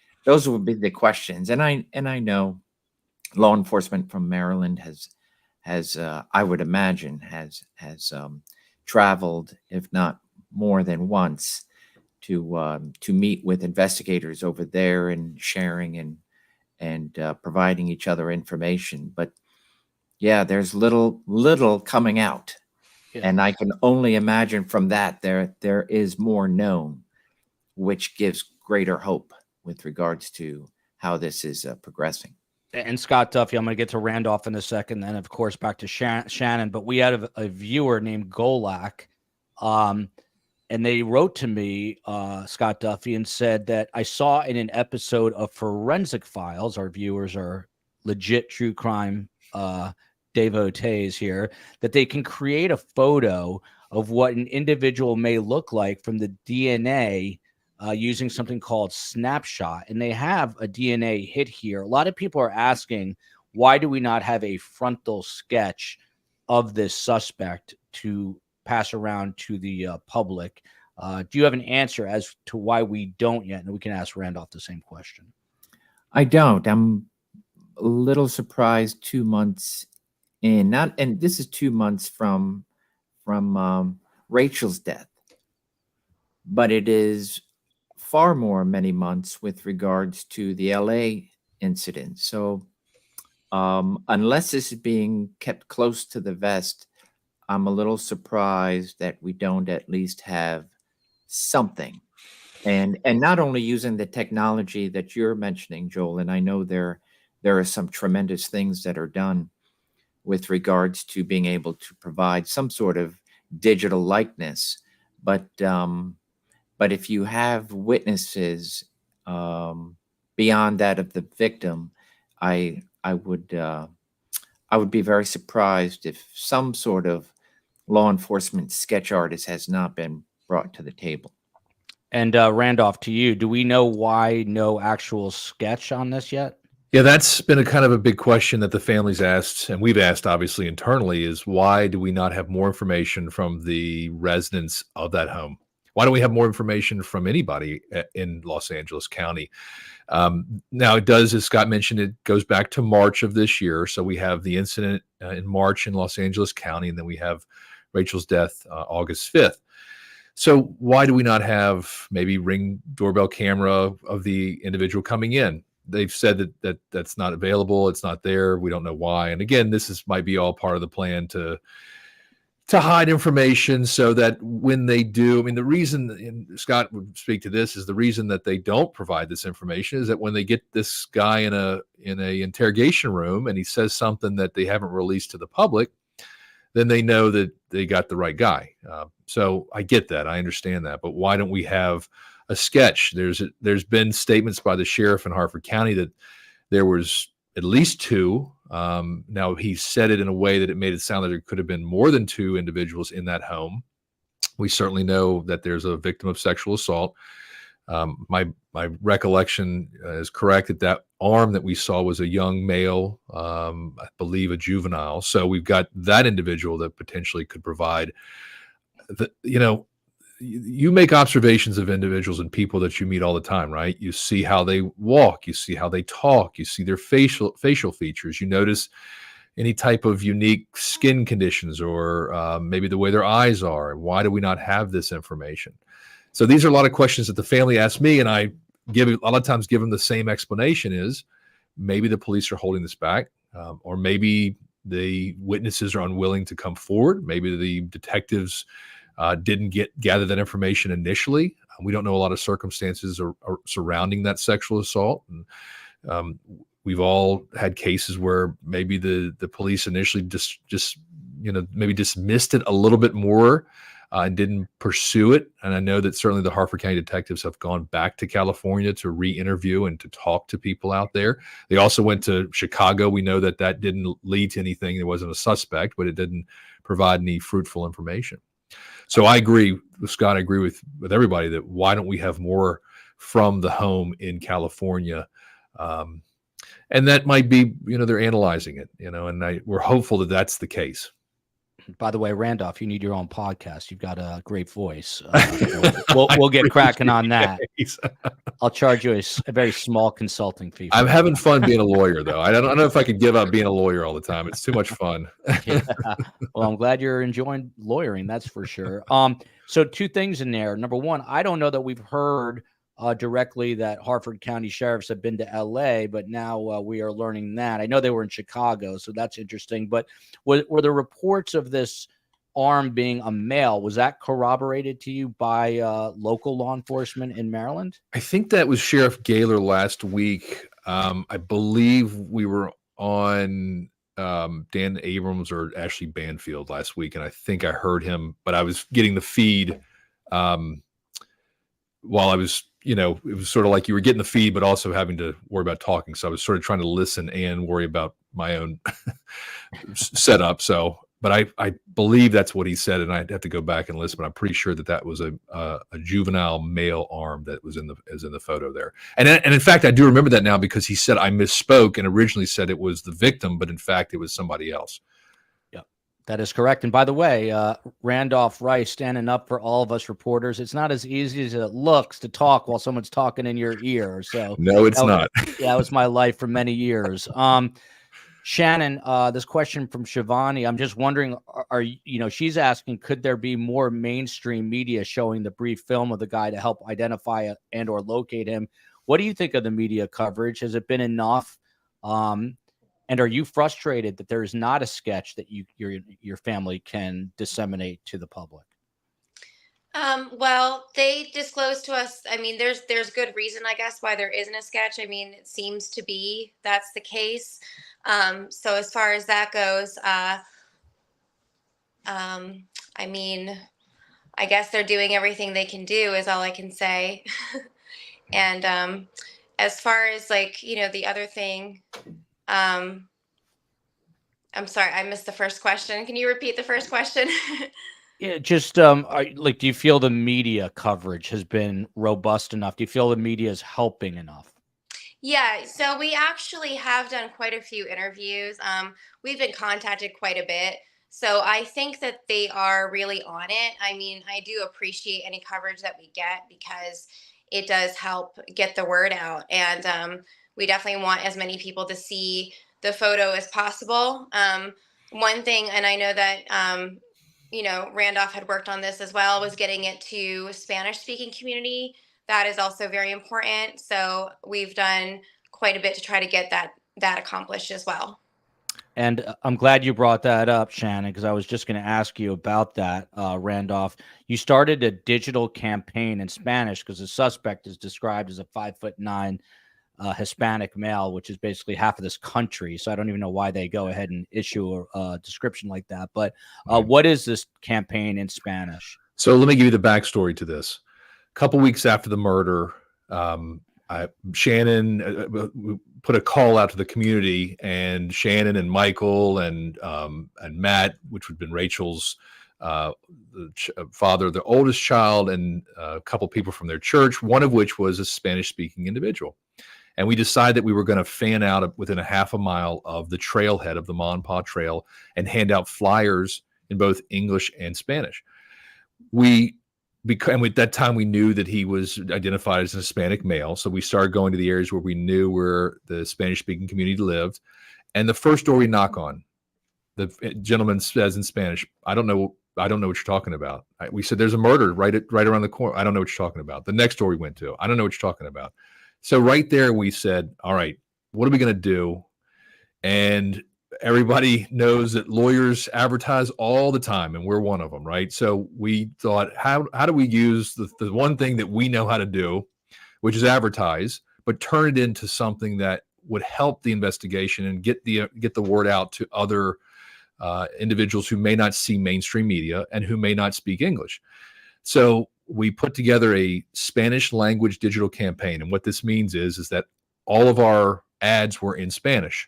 would be the questions. And I know law enforcement from Maryland has I would imagine has traveled, if not more than once, to meet with investigators over there and sharing and providing each other information. But yeah, there's little coming out. Yeah. And I can only imagine from that there is more known, which gives greater hope with regards to how this is progressing. And Scott Duffy, I'm going to get to Randolph in a second, then of course back to Shannon. But we had a viewer named Golak, and they wrote to me, Scott Duffy, and said that I saw in an episode of Forensic Files, our viewers are legit true crime devotees here, that they can create a photo of what an individual may look like from the DNA using something called Snapshot. And they have a DNA hit here. A lot of people are asking, why do we not have a frontal sketch of this suspect to pass around to the public? Do you have an answer as to why we don't yet? And we can ask Randolph the same question. I don't. I'm a little surprised 2 months in, and this is 2 months from Rachel's death, but it is far more many months with regards to the LA incident. So unless this is being kept close to the vest, I'm a little surprised that we don't at least have something. And not only using the technology that you're mentioning, Joel, and I know there are some tremendous things that are done with regards to being able to provide some sort of digital likeness, but if you have witnesses beyond that of the victim, I would be very surprised if some sort of law enforcement sketch artist has not been brought to the table. And Randolph, to you, do we know why no actual sketch on this yet? Yeah, that's been a kind of a big question that the family's asked, and we've asked obviously internally, is why do we not have more information from the residents of that home? Why don't we have more information from anybody in Los Angeles County? Now, it does, as Scott mentioned, it goes back to March of this year. So we have the incident in March in Los Angeles County, and then we have Rachel's death August 5th. So why do we not have maybe Ring doorbell camera of the individual coming in? they've said that's not available. It's not there. We don't know why. And again, might be all part of the plan to hide information so that when they do, I mean, the reason, and Scott would speak to this, is the reason that they don't provide this information is that when they get this guy in a interrogation room and he says something that they haven't released to the public, then they know that they got the right guy. So I get that. I understand that. But why don't we have a sketch? There's been statements by the sheriff in Harford County that there was at least two. Now he said it in a way that it made it sound like there could have been more than two individuals in that home. We certainly know that there's a victim of sexual assault. My recollection is correct that arm that we saw was a young male, I believe a juvenile. So we've got that individual that potentially could provide you make observations of individuals and people that you meet all the time, right? You see how they walk, you see how they talk, you see their facial features. You notice any type of unique skin conditions or maybe the way their eyes are. Why do we not have this information? So these are a lot of questions that the family asks me, and I a lot of times give them the same explanation: is maybe the police are holding this back, or maybe the witnesses are unwilling to come forward. Maybe the detectives didn't gather that information initially. We don't know a lot of circumstances surrounding that sexual assault. And we've all had cases where maybe the police initially just maybe dismissed it a little bit more and didn't pursue it. And I know that certainly the Harford County detectives have gone back to California to re-interview and to talk to people out there. They also went to Chicago. We know that didn't lead to anything. There wasn't a suspect, but it didn't provide any fruitful information. So I agree with Scott. I agree with everybody that why don't we have more from the home in California? And that might be, they're analyzing it, and we're hopeful that that's the case. By the way, Randolph, you need your own podcast. You've got a great voice. We'll get cracking on that. I'll charge you a very small consulting fee. I'm having fun being a lawyer, though. I don't know if I could give up being a lawyer all the time. It's too much fun. Yeah. Well, I'm glad you're enjoying lawyering. That's for sure. So two things in there. Number one, I don't know that we've heard directly that Harford County sheriffs have been to LA, but now we are learning that. I know they were in Chicago, so that's interesting. But were the reports of this arm being a male, was that corroborated to you by local law enforcement in Maryland? I think that was Sheriff Gaylor last week. I believe we were on Dan Abrams or Ashley Banfield last week, and I think I heard him, but I was getting the feed while I was, it was sort of like you were getting the feed, but also having to worry about talking. So I was sort of trying to listen and worry about my own setup. So, but I believe that's what he said, and I'd have to go back and listen. But I'm pretty sure that was a juvenile male arm that was in the photo there. And in fact, I do remember that now because he said I misspoke and originally said it was the victim, but in fact it was somebody else. That is correct. And by the way, Randolph Rice standing up for all of us reporters. It's not as easy as it looks to talk while someone's talking in your ear. So no, it's not. Yeah, that was my life for many years. Shannon, this question from Shivani. I'm just wondering, she's asking, could there be more mainstream media showing the brief film of the guy to help identify and or locate him? What do you think of the media coverage? Has it been enough? And are you frustrated that there is not a sketch that your family can disseminate to the public? Well, they disclosed to us. I mean, there's good reason, I guess, why there isn't a sketch. I mean, it seems to be that's the case. So as far as that goes, I mean, I guess they're doing everything they can do is all I can say. And as far as the other thing. I'm sorry, I missed the first question. Can you repeat the first question? Yeah, just do you feel the media coverage has been robust enough? Do you feel the media is helping enough? Yeah, so we actually have done quite a few interviews. We've been contacted quite a bit. So I think that they are really on it. I mean, I do appreciate any coverage that we get because it does help get the word out. And we definitely want as many people to see the photo as possible. One thing, and I know that, Randolph had worked on this as well, was getting it to Spanish speaking community. That is also very important. So we've done quite a bit to try to get that accomplished as well. And I'm glad you brought that up, Shannon, because I was just going to ask you about that, Randolph. You started a digital campaign in Spanish because the suspect is described as a 5'9" Hispanic male, which is basically half of this country. So I don't even know why they go ahead and issue a description like that. But what is this campaign in Spanish? So let me give you the backstory to this. A couple weeks after the murder, Shannon put a call out to the community, and Shannon and Michael and Matt, which would have been Rachel's father, the oldest child, and a couple people from their church, one of which was a Spanish-speaking individual. And we decided that we were going to fan out within a half a mile of the trailhead of the Monpaw Trail and hand out flyers in both English and Spanish. And at that time, we knew that he was identified as a Hispanic male. So we started going to the areas where we knew where the Spanish-speaking community lived. And the first door we knock on, the gentleman says in Spanish, I don't know what you're talking about. We said, there's a murder right around the corner. I don't know what you're talking about. The next door we went to, I don't know what you're talking about. So right there, we said, all right, what are we going to do? And everybody knows that lawyers advertise all the time, and we're one of them, right? So we thought, how do we use the one thing that we know how to do, which is advertise, but turn it into something that would help the investigation and get the word out to other individuals who may not see mainstream media and who may not speak English. So we put together a Spanish language digital campaign. And what this means is that all of our ads were in Spanish.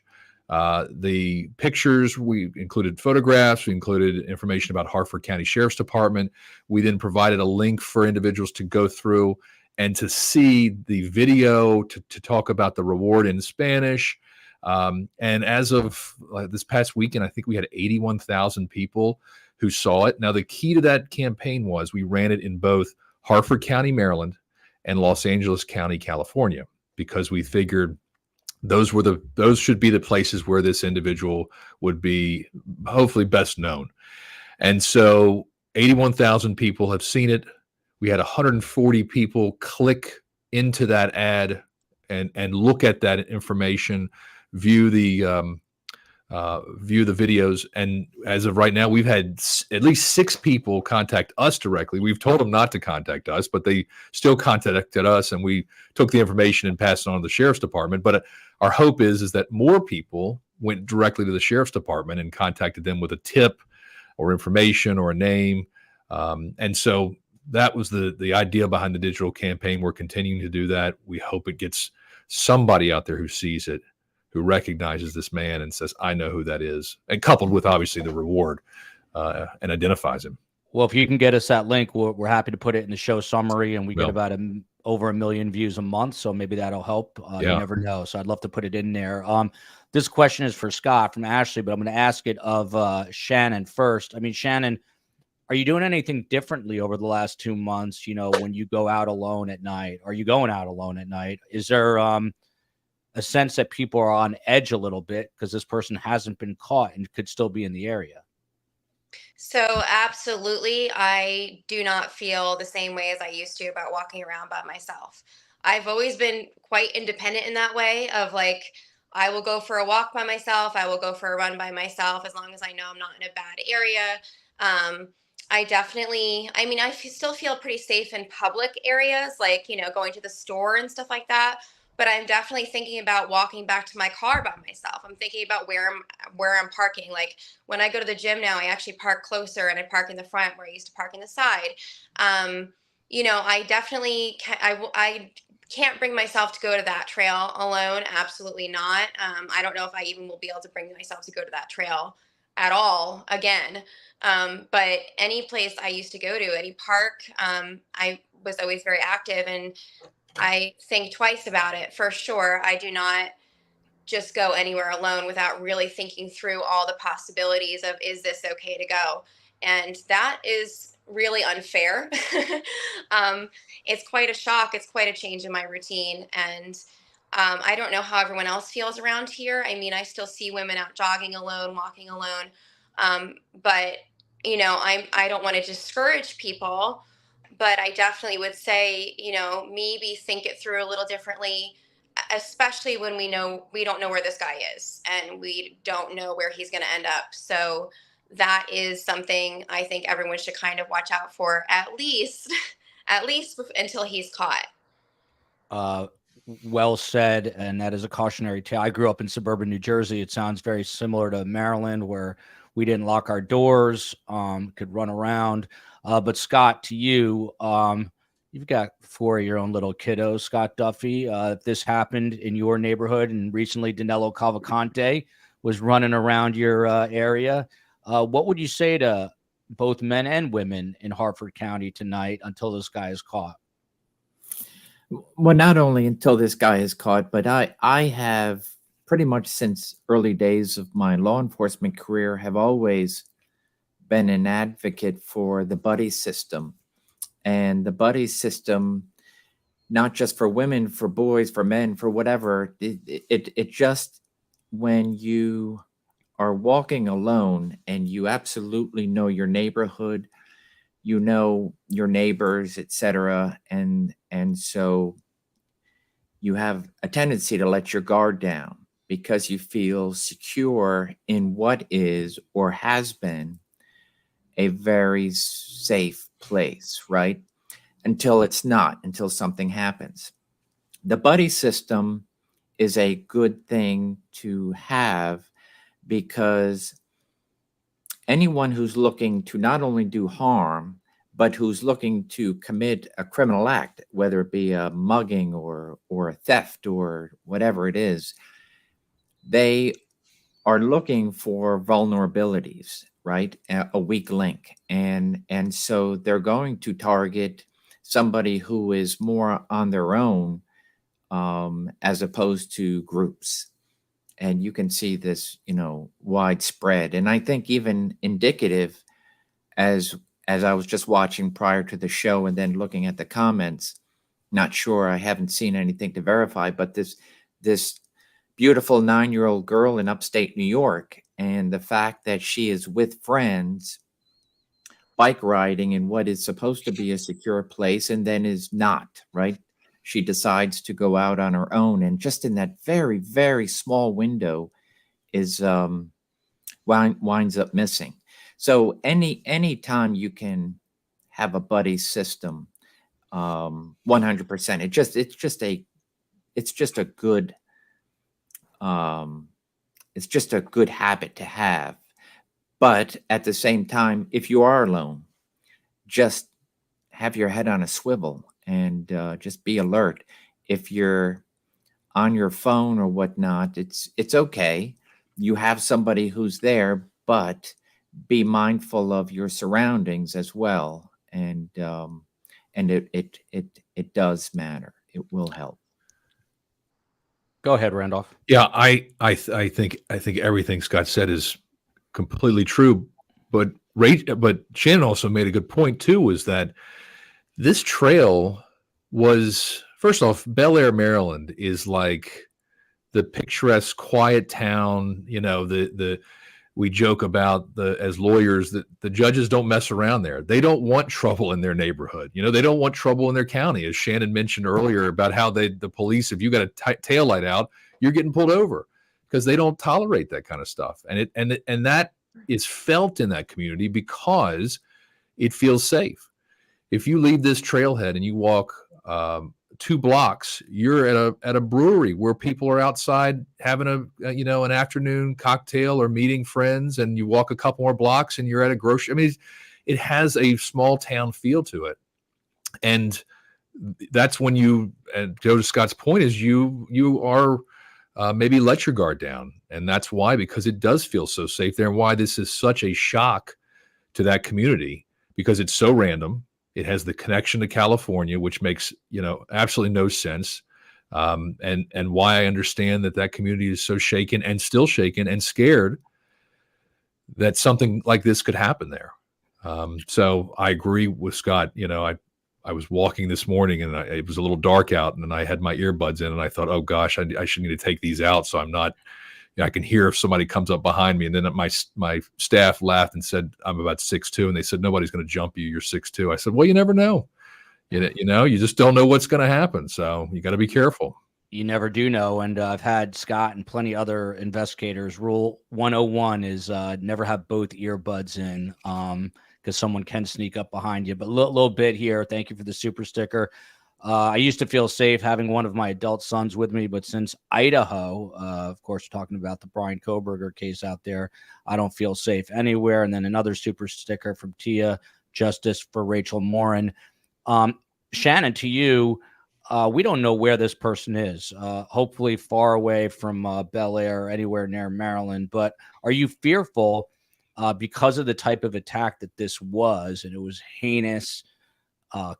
The pictures, we included photographs, we included information about Harford County Sheriff's Department. We then provided a link for individuals to go through and to see the video, to talk about the reward in Spanish. And as of this past weekend, I think we had 81,000 people who saw it. Now, the key to that campaign was we ran it in both Harford County, Maryland, and Los Angeles County, California, because we figured those should be the places where this individual would be hopefully best known. And so 81,000 people have seen it. We had 140 people click into that ad and look at that information, view the videos. And as of right now, we've had at least 6 people contact us directly. We've told them not to contact us, but they still contacted us, and we took the information and passed it on to the Sheriff's Department. But our hope is that more people went directly to the Sheriff's Department and contacted them with a tip or information or a name. And so that was the idea behind the digital campaign. We're continuing to do that. We hope it gets somebody out there who sees it, who recognizes this man and says, I know who that is, and coupled with obviously the reward, and identifies him. Well, if you can get us that link, we're happy to put it in the show summary, and we get about over 1 million views a month. So maybe that'll help. You never know. So I'd love to put it in there. This question is for Scott from Ashley, but I'm going to ask it of Shannon first. I mean, Shannon, are you doing anything differently over the last 2 months? You know, when you go out alone at night, are you going out alone at night? Is there, a sense that people are on edge a little bit because this person hasn't been caught and could still be in the area? So absolutely, I do not feel the same way as I used to about walking around by myself. I've always been quite independent in that way of like, I will go for a walk by myself. I will go for a run by myself as long as I know I'm not in a bad area. I still feel pretty safe in public areas, like, going to the store and stuff like that. But I'm definitely thinking about walking back to my car by myself. I'm thinking about where I'm parking. Like when I go to the gym now, I actually park closer and I park in the front where I used to park in the side. I definitely I can't bring myself to go to that trail alone. Absolutely not. I don't know if I even will be able to bring myself to go to that trail at all again. But any place I used to go to, any park, I was always very active, and I think twice about it for sure. I do not just go anywhere alone without really thinking through all the possibilities of, is this okay to go? And that is really unfair. It's quite a shock. It's quite a change in my routine. And I don't know how everyone else feels around here. I mean, I still see women out jogging alone, walking alone. But I don't want to discourage people, but I definitely would say, maybe think it through a little differently especially when we don't know where this guy is and we don't know where he's going to end up. So that is something I think everyone should kind of watch out for, at least until he's caught. Well said. And that is a cautionary tale. I grew up in suburban New Jersey. It sounds very similar to Maryland, where we didn't lock our doors, could run around. But Scott, to you, you've got 4 of your own little kiddos, Scott Duffy. If this happened in your neighborhood and recently Danilo Cavalcante was running around your area, what would you say to both men and women in Harford County tonight until this guy is caught? Well, not only until this guy is caught, but I have pretty much since early days of my law enforcement career have always been an advocate for the buddy system. And the buddy system, not just for women, for boys, for men, for whatever, it just, when you are walking alone and you absolutely know your neighborhood, you know your neighbors, etc., and so you have a tendency to let your guard down because you feel secure in what is or has been a very safe place, right? Until it's not, until something happens. The buddy system is a good thing to have because anyone who's looking to not only do harm, but who's looking to commit a criminal act, whether it be a mugging or a theft or whatever it is, they are looking for vulnerabilities, right? A weak link. And so they're going to target somebody who is more on their own, as opposed to groups. And you can see this, widespread. And I think even indicative, as I was just watching prior to the show and then looking at the comments, not sure, I haven't seen anything to verify, but this beautiful 9-year-old girl in upstate New York, and the fact that she is with friends bike riding in what is supposed to be a secure place and then is not, right? She decides to go out on her own, and just in that very, very small window is winds up missing. So any time you can have a buddy system, 100%, it's just a good habit to have. But at the same time, if you are alone, just have your head on a swivel and just be alert. If you're on your phone or whatnot, it's okay. You have somebody who's there, but be mindful of your surroundings as well. And it does matter. It will help. Go ahead, Randolph. Yeah, I think everything Scott said is completely true, but Shannon also made a good point too, was that this trail was, first off, Bel Air, Maryland is like the picturesque, quiet town. We joke about as lawyers that the judges don't mess around there. They don't want trouble in their neighborhood. They don't want trouble in their county. As Shannon mentioned earlier about how the police, if you got a taillight out, you're getting pulled over because they don't tolerate that kind of stuff. And that is felt in that community because it feels safe. If you leave this trailhead and you walk 2 blocks, you're at a brewery where people are outside having an afternoon cocktail or meeting friends, and you walk a couple more blocks and you're at a grocery. I mean, it has a small town feel to it. And that's when you, and Joe to Scott's point, is you are maybe let your guard down. And that's why, because it does feel so safe there, and why this is such a shock to that community, because it's so random. It has the connection to California, which makes, absolutely no sense. And why I understand that community is so shaken and still shaken and scared that something like this could happen there. So I agree with Scott. I was walking this morning and it was a little dark out, and then I had my earbuds in and I thought, oh gosh, I should need to take these out. So I'm not, I can hear if somebody comes up behind me. And then my staff laughed and said, I'm about 6'2". And they said, nobody's going to jump you. You're 6'2". I said, well, you never know. You just don't know what's going to happen. So you got to be careful. You never do know. And I've had Scott and plenty other investigators. Rule 101 is never have both earbuds in, because someone can sneak up behind you. But a little bit here. Thank you for the super sticker. I used to feel safe having one of my adult sons with me, but since Idaho, of course, we're talking about the Brian Koberger case out there, I don't feel safe anywhere. And then another super sticker from Tia, justice for Rachel Morin. Shannon, to you, we don't know where this person is. Hopefully far away from Bel Air or anywhere near Maryland. But are you fearful because of the type of attack that this was, and it was heinous,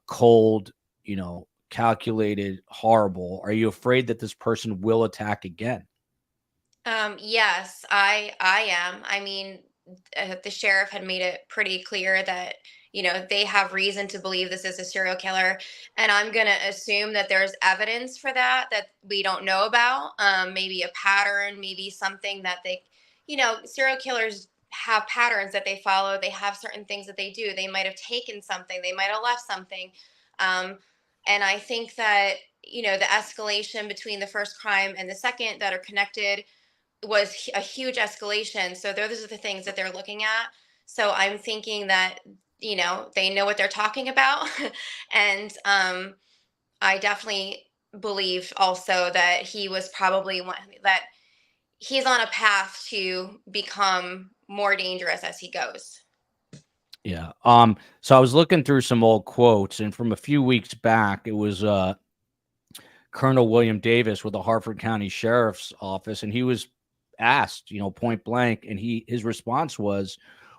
cold, calculated, horrible? Are you afraid that this person will attack again? Yes, I am. I mean, the sheriff had made it pretty clear that, they have reason to believe this is a serial killer. And I'm going to assume that there's evidence for that we don't know about. Maybe a pattern, maybe something that serial killers have patterns that they follow. They have certain things that they do. They might have taken something, they might have left something. And I think that, the escalation between the first crime and the second that are connected was a huge escalation. So those are the things that they're looking at. So I'm thinking that, they know what they're talking about. And I definitely believe also that he was probably that he's on a path to become more dangerous as he goes. Yeah. So I was looking through some old quotes, and from a few weeks back, it was Colonel William Davis with the Harford County Sheriff's Office, and he was asked, point blank, and his response was,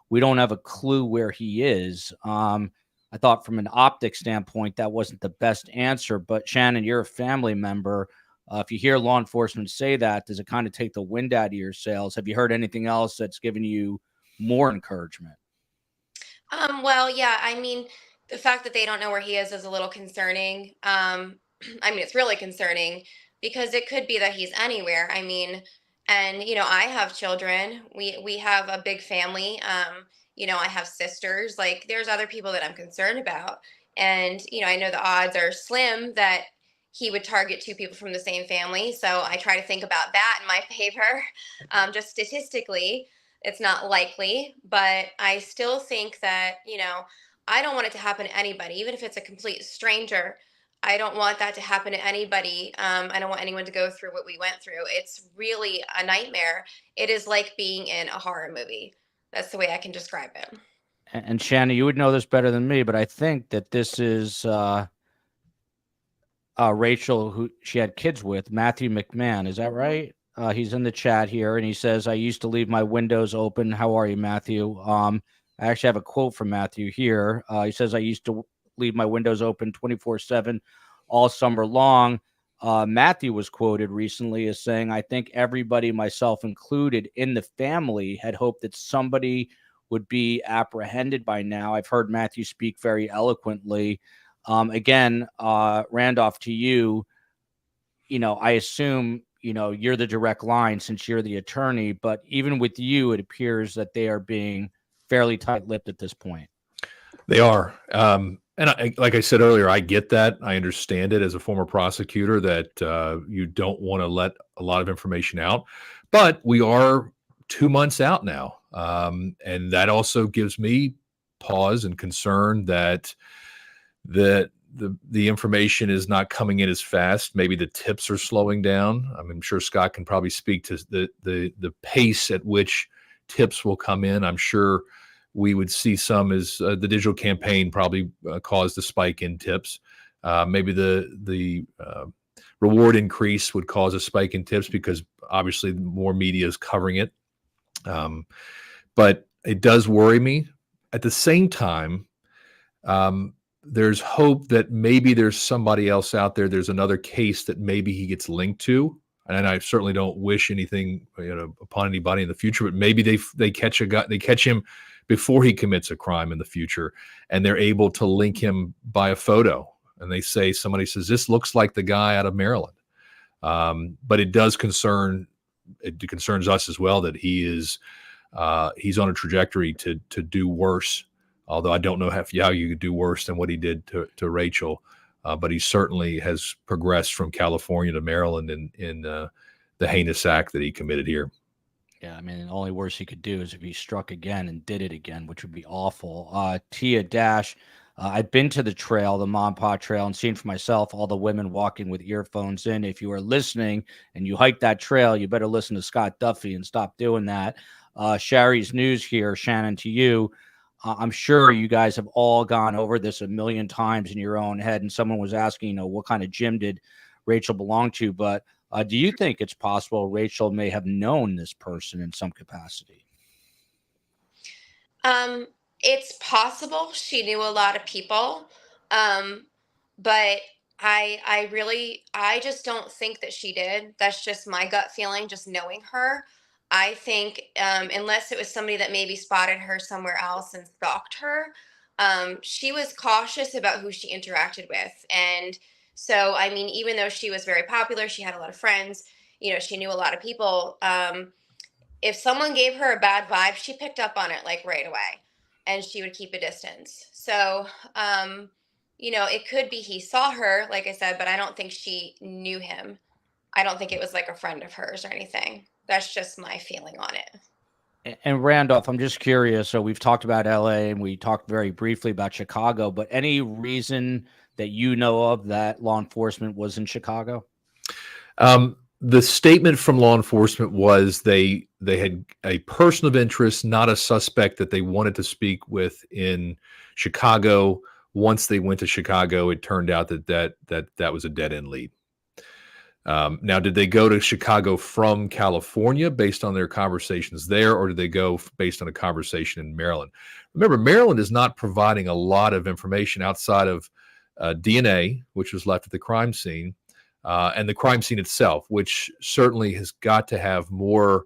"We don't have a clue where he is." I thought from an optic standpoint, that wasn't the best answer. But Shannon, you're a family member. If you hear law enforcement say that, does it kind of take the wind out of your sails? Have you heard anything else that's given you more encouragement? Well, yeah, I mean, the fact that they don't know where he is a little concerning. I mean, it's really concerning because it could be that he's anywhere. I mean, and I have children. We have a big family. I have sisters. Like, there's other people that I'm concerned about. And, I know the odds are slim that he would target two people from the same family. So I try to think about that in my favor. Just statistically, it's not likely, but I still think that, I don't want it to happen to anybody, even if it's a complete stranger. I don't want that to happen to anybody. I don't want anyone to go through what we went through. It's really a nightmare. It is like being in a horror movie. That's the way I can describe it. And Shannon, you would know this better than me, but I think that this is Rachel, who she had kids with, Matthew McMahon. Is that right? He's in the chat here, and he says, "I used to leave my windows open." How are you, Matthew? I actually have a quote from Matthew here. He says, "I used to leave my windows open 24/7 all summer long." Matthew was quoted recently as saying, "I think everybody, myself included, in the family had hoped that somebody would be apprehended by now." I've heard Matthew speak very eloquently. Again, Randolph, to you, I assume, you're the direct line since you're the attorney, but even with you, it appears that they are being fairly tight-lipped at this point. They are. And like I said earlier, I get that. I understand it as a former prosecutor that you don't want to let a lot of information out, but we are 2 months out now. And that also gives me pause and concern that the information is not coming in as fast. Maybe the tips are slowing down. I'm sure Scott can probably speak to the pace at which tips will come in. I'm sure we would see some as the digital campaign probably caused a spike in tips. Maybe the reward increase would cause a spike in tips because obviously more media is covering it. But it does worry me. At the same time, there's hope that maybe there's somebody else out there. There's another case that maybe he gets linked to. And I certainly don't wish anything upon anybody in the future, but maybe they catch him before he commits a crime in the future, and they're able to link him by a photo. And somebody says, "This looks like the guy out of Maryland." But it concerns us as well that he's on a trajectory to do worse. Although I don't know how you could do worse than what he did to Rachel. but he certainly has progressed from California to Maryland in the heinous act that he committed here. Yeah, I mean, the only worse he could do is if he struck again and did it again, which would be awful. Tia Dash, I've been to the trail, the Monpaw Trail, and seen for myself all the women walking with earphones in. If you are listening and you hike that trail, you better listen to Scott Duffy and stop doing that. Sherry's News here, Shannon, to you. I'm sure you guys have all gone over this a million times in your own head, and someone was asking, what kind of gym did Rachel belong to? But do you think it's possible Rachel may have known this person in some capacity? It's possible she knew a lot of people, but I just don't think that she did. That's just my gut feeling, just knowing her. I think unless it was somebody that maybe spotted her somewhere else and stalked her, she was cautious about who she interacted with. And so, I mean, even though she was very popular, she had a lot of friends, she knew a lot of people. If someone gave her a bad vibe, she picked up on it like right away, and she would keep a distance. So, it could be he saw her, like I said, but I don't think she knew him. I don't think it was like a friend of hers or anything. That's just my feeling on it. And Randolph, I'm just curious. So we've talked about LA and we talked very briefly about Chicago, but any reason that you know of that law enforcement was in Chicago? The statement from law enforcement was they had a person of interest, not a suspect, that they wanted to speak with in Chicago. Once they went to Chicago, it turned out that was a dead end lead. Now, did they go to Chicago from California based on their conversations there, or did they go based on a conversation in Maryland? Remember, Maryland is not providing a lot of information outside of DNA, which was left at the crime scene, and the crime scene itself, which certainly has got to have more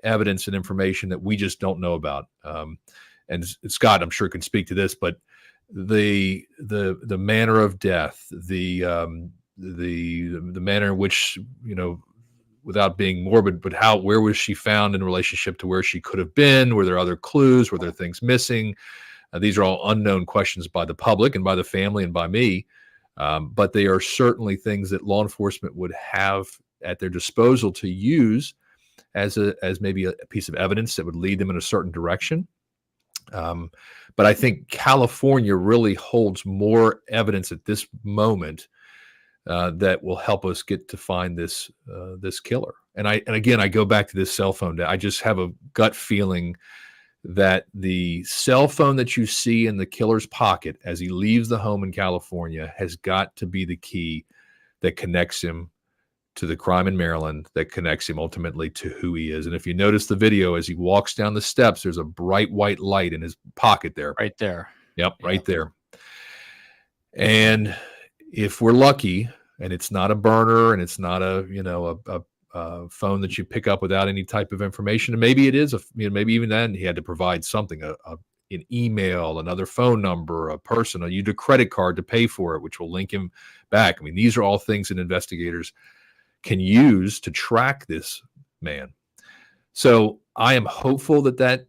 evidence and information that we just don't know about. And Scott, I'm sure, can speak to this, but the manner of death, the manner in which, without being morbid, but where was she found in relationship to where she could have been? Were there other clues? Were there things missing? These are all unknown questions by the public and by the family and by me. But they are certainly things that law enforcement would have at their disposal to use as maybe a piece of evidence that would lead them in a certain direction. But I think California really holds more evidence at this moment that will help us get to find this killer. And again, I go back to this cell phone. I just have a gut feeling that the cell phone that you see in the killer's pocket as he leaves the home in California has got to be the key that connects him to the crime in Maryland, that connects him ultimately to who he is. And if you notice the video, as he walks down the steps, there's a bright white light in his pocket there. Right there. Yep, right there. And if we're lucky, and it's not a burner, and it's not a phone that you pick up without any type of information, and maybe it is maybe even then he had to provide something, an email, another phone number, a person, a credit card to pay for it, which will link him back. I mean, these are all things that investigators can use to track this man. So I am hopeful that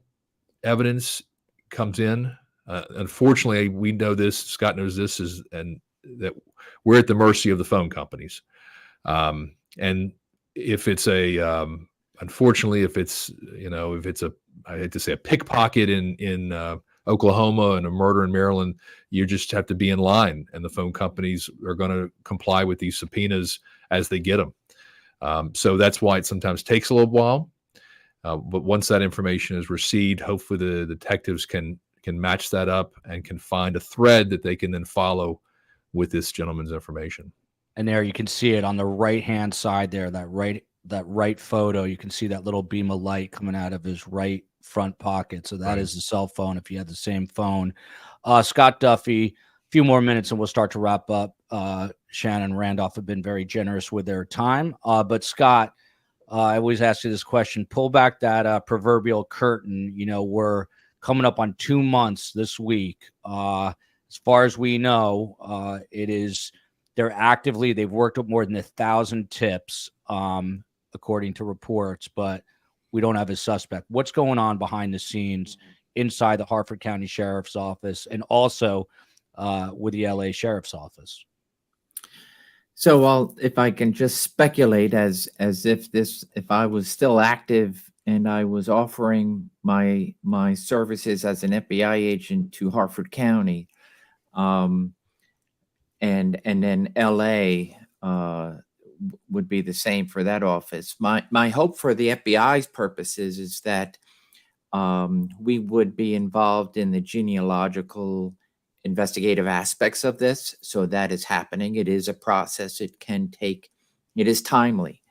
evidence comes in. Unfortunately, we know this, Scott knows this, and that we're at the mercy of the phone companies. And if it's unfortunately, if it's I hate to say a pickpocket in Oklahoma and a murder in Maryland, you just have to be in line, and the phone companies are going to comply with these subpoenas as they get them. So that's why it sometimes takes a little while. But once that information is received, hopefully the detectives can match that up and can find a thread that they can then follow with this gentleman's information. And there you can see it on the right-hand side there, that right photo. You can see that little beam of light coming out of his right front pocket. So that is the cell phone if you had the same phone. Scott Duffy, a few more minutes and we'll start to wrap up. Shannon and Randolph have been very generous with their time. But Scott, I always ask you this question. Pull back that proverbial curtain. We're coming up on 2 months this week. As far as we know, they've worked up more than 1,000 tips, according to reports, but we don't have a suspect. What's going on behind the scenes inside the Harford County Sheriff's Office and also with the LA Sheriff's Office? So if I can just speculate as if I was still active and I was offering my services as an FBI agent to Harford County, um, and then LA would be the same for that office. My hope for the FBI's purposes is that we would be involved in the genealogical investigative aspects of this. So that is happening. It is a process. It is timely.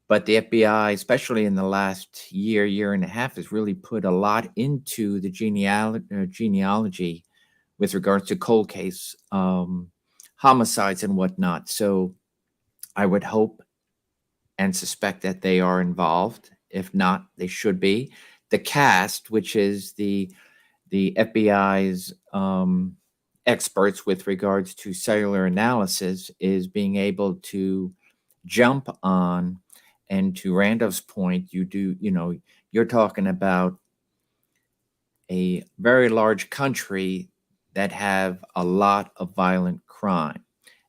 But the FBI, especially in the last year and a half, has really put a lot into the genealogy with regards to cold case homicides and whatnot. So I would hope and suspect that they are involved. If not, they should be. The CAST, which is the FBI's experts with regards to cellular analysis, is being able to jump on. And to Randolph's point, you're talking about a very large country that have a lot of violent crime.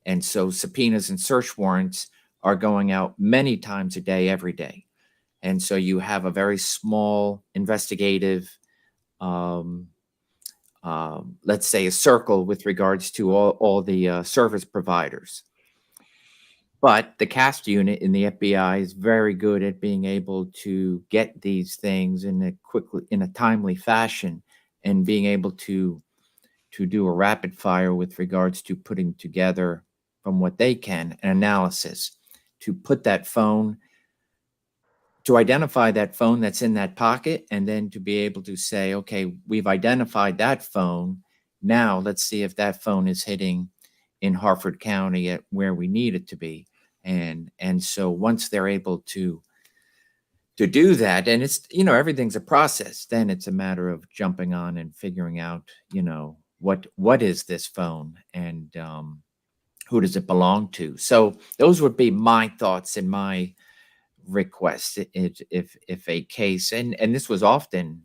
And so subpoenas and search warrants are going out many times a day, every day. And so you have a very small investigative, let's say a circle with regards to all the service providers. But the CAST unit in the FBI is very good at being able to get these things in a timely fashion, and being able to do a rapid fire with regards to putting together, from what they can, an analysis to put that phone, to identify that phone that's in that pocket, and then to be able to say, okay, we've identified that phone. Now let's see if that phone is hitting in Harford County at where we need it to be. And so once they're able to do that, and it's, everything's a process, then it's a matter of jumping on and figuring out, what is this phone, and who does it belong to? So those would be my thoughts and my request if a case, and this was often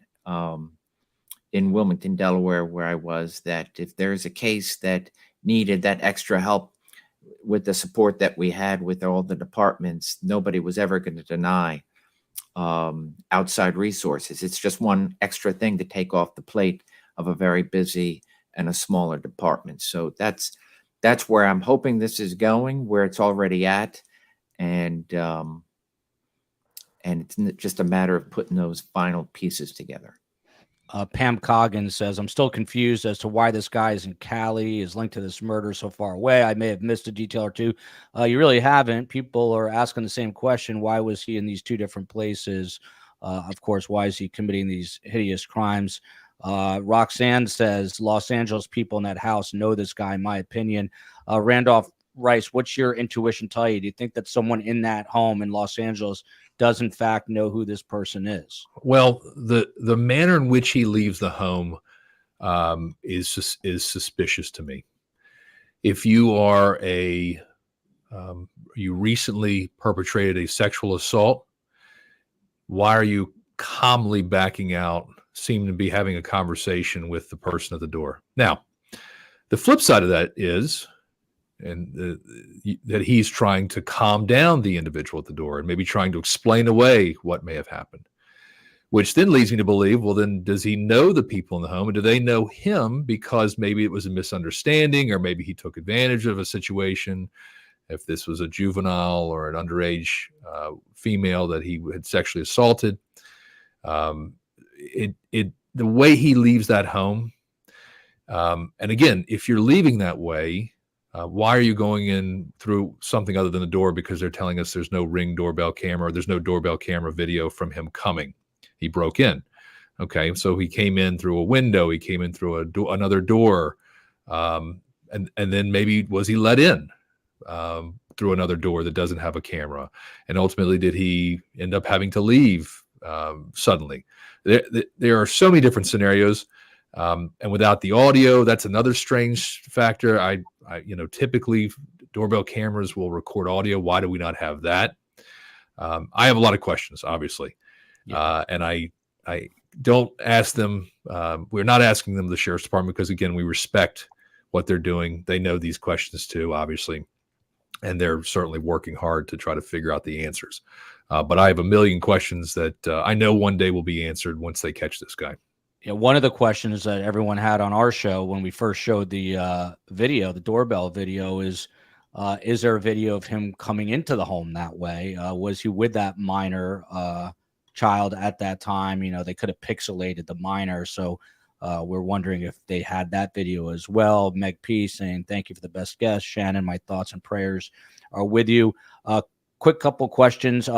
in Wilmington, Delaware, where I was, that if there's a case that needed that extra help with the support that we had with all the departments, nobody was ever going to deny outside resources. It's just one extra thing to take off the plate of a very busy and a smaller department. So that's where I'm hoping this is going, where it's already at, and it's just a matter of putting those final pieces together. Pam Coggins says, I'm still confused as to why this guy is in Cali, is linked to this murder so far away. I may have missed a detail or two. You really haven't. People are asking the same question. Why was he in these two different places? Of course, why is he committing these hideous crimes? Roxanne says, Los Angeles people in that house know this guy, in my opinion. Randolph Rice, what's your intuition tell you? Do you think that someone in that home in Los Angeles does in fact know who this person is? Well, the manner in which he leaves the home is suspicious to me. If you are you recently perpetrated a sexual assault, why are you calmly backing out, seeming to be having a conversation with the person at the door? Now, the flip side of that is, that he's trying to calm down the individual at the door and maybe trying to explain away what may have happened, which then leads me to believe, well, then does he know the people in the home, and do they know him because maybe it was a misunderstanding, or maybe he took advantage of a situation? If this was a juvenile or an underage female that he had sexually assaulted, the way he leaves that home, and again, if you're leaving that way, why are you going in through something other than the door? Because they're telling us there's no Ring doorbell camera, or there's no doorbell camera video from him coming. He broke in. Okay, so he came in through a window. He came in through another door, and then maybe was he let in through another door that doesn't have a camera? And ultimately, did he end up having to leave suddenly? There are so many different scenarios. And without the audio, that's another strange factor. I typically doorbell cameras will record audio. Why do we not have that? I have a lot of questions, obviously. Yeah. And I don't ask them. We're not asking them, the sheriff's department, because again, we respect what they're doing. They know these questions too, obviously. and they're certainly working hard to try to figure out the answers. But I have a million questions that I know one day will be answered once they catch this guy. Yeah, one of the questions that everyone had on our show when we first showed the video, the doorbell video, is there a video of him coming into the home that way? Was he with that minor child at that time? You know, they could have pixelated the minor, so we're wondering if they had that video as well. Meg P saying, "Thank you for the best guest, Shannon. My thoughts and prayers are with you." Quick couple questions,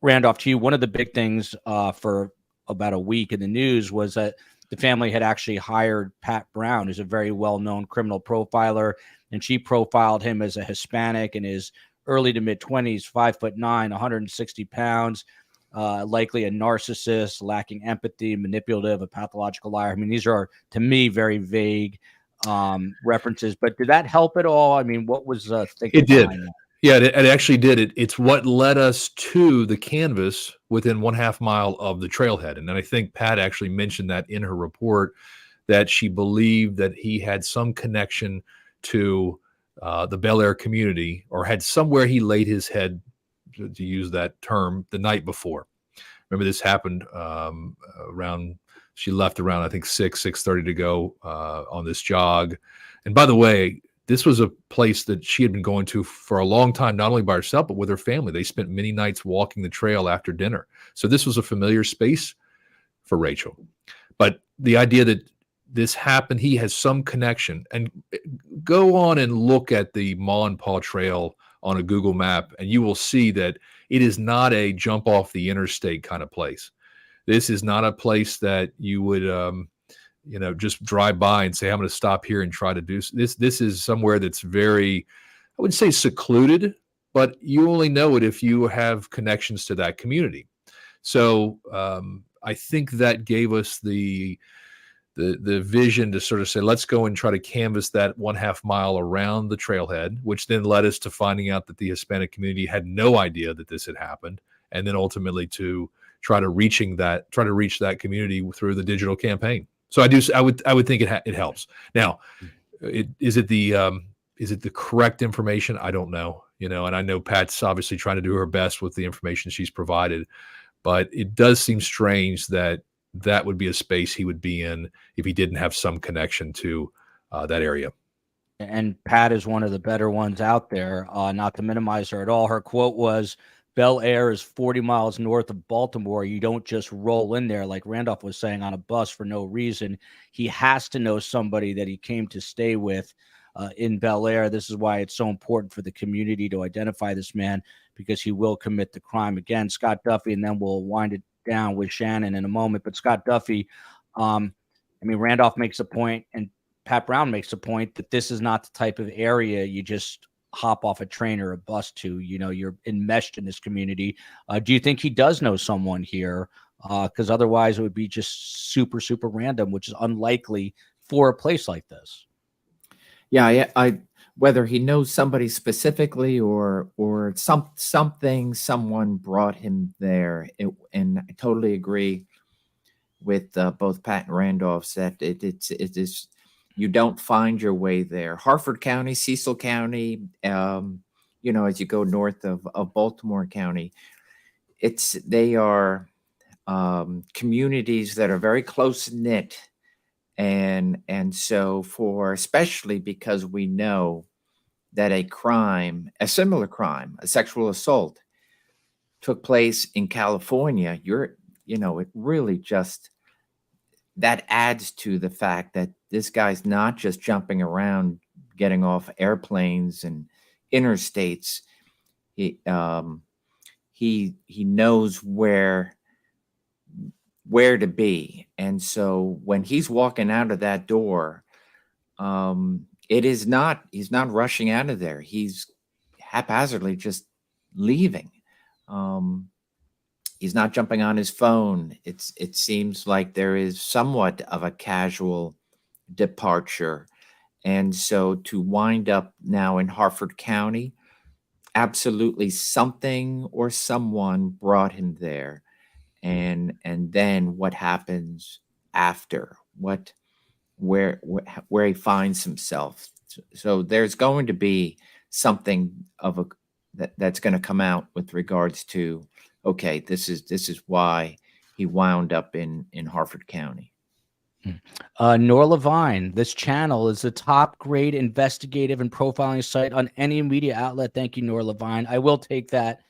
Randolph, to you. One of the big things for about a week in the news was that the family had actually hired Pat Brown, who's a very well-known criminal profiler, and she profiled him as a Hispanic in his early to mid-20s, 5'9", 160 pounds, likely a narcissist, lacking empathy, manipulative, a pathological liar. I mean, these are, to me, very vague references, but did that help at all? I mean, what was thinking It did. behind that? Yeah, it actually did. It's what led us to the canvas within 1/2 mile of the trailhead. And then I think Pat actually mentioned that in her report, that she believed that he had some connection to the Bel Air community, or had somewhere he laid his head, to use that term, the night before. Remember, this happened around, she left around, I think, 6:30 to go on this jog. And by the way, this was a place that she had been going to for a long time, not only by herself, but with her family. They spent many nights walking the trail after dinner. So this was a familiar space for Rachel. But the idea that this happened, he has some connection. And go on and look at the Ma and Pa Trail on a Google map, and you will see that it is not a jump off the interstate kind of place. This is not a place that you would just drive by and say, I'm going to stop here and try to do this. This is somewhere that's very, I wouldn't say secluded, but you only know it if you have connections to that community. So I think that gave us the vision to sort of say, let's go and try to canvass that 1/2 mile around the trailhead, which then led us to finding out that the Hispanic community had no idea that this had happened. And then ultimately to try to reach that community through the digital campaign. So I would think it helps. Now, is it the correct information? I don't know, and I know Pat's obviously trying to do her best with the information she's provided, but it does seem strange that would be a space he would be in if he didn't have some connection to that area. And Pat is one of the better ones out there, not to minimize her at all. Her quote was, "Bel Air is 40 miles north of Baltimore. You don't just roll in there," like Randolph was saying, on a bus for no reason. He has to know somebody that he came to stay with in Bel Air. This is why it's so important for the community to identify this man, because he will commit the crime again. Scott Duffy, and then we'll wind it down with Shannon in a moment. But Scott Duffy, Randolph makes a point, and Pat Brown makes a point, that this is not the type of area you just hop off a train or a bus to. You're enmeshed in this community. Do you think he does know someone here? Because otherwise it would be just super, super random, which is unlikely for a place like this. Yeah, I whether he knows somebody specifically or someone brought him there. And I totally agree with both Pat and Randolph that it is. You don't find your way there. Harford County, Cecil County, as you go north of Baltimore County, they are communities that are very close knit, and so especially because we know that a similar crime, a sexual assault, took place in California. It really just, that adds to the fact that this guy's not just jumping around, getting off airplanes and interstates. He knows where to be, and so when he's walking out of that door, he's not rushing out of there. He's haphazardly just leaving. He's not jumping on his phone. It seems like there is somewhat of a casual departure. And so to wind up now in Harford County, absolutely something or someone brought him there. And then what happens after? Where he finds himself. So there's going to be something of that's going to come out with regards to, okay, this is why he wound up in Harford County. Nora Levine, this channel is the top grade investigative and profiling site on any media outlet. Thank you, Nora Levine. I will take that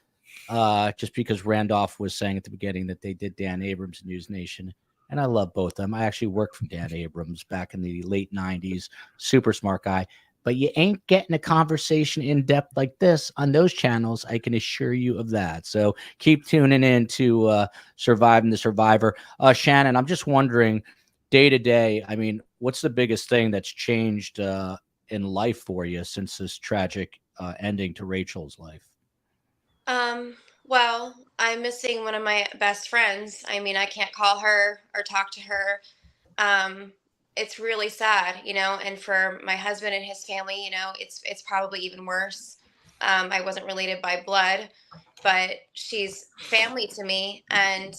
just because Randolph was saying at the beginning that they did Dan Abrams News Nation. And I love both of them. I actually worked for Dan Abrams back in the late 90s. Super smart guy. But you ain't getting a conversation in depth like this on those channels. I can assure you of that. So keep tuning in to Surviving the Survivor. Shannon, I'm just wondering, day to day, I mean, what's the biggest thing that's changed in life for you since this tragic ending to Rachel's life? Well, I'm missing one of my best friends. I mean, I can't call her or talk to her. It's really sad, and for my husband and his family, it's probably even worse. I wasn't related by blood, but she's family to me. And,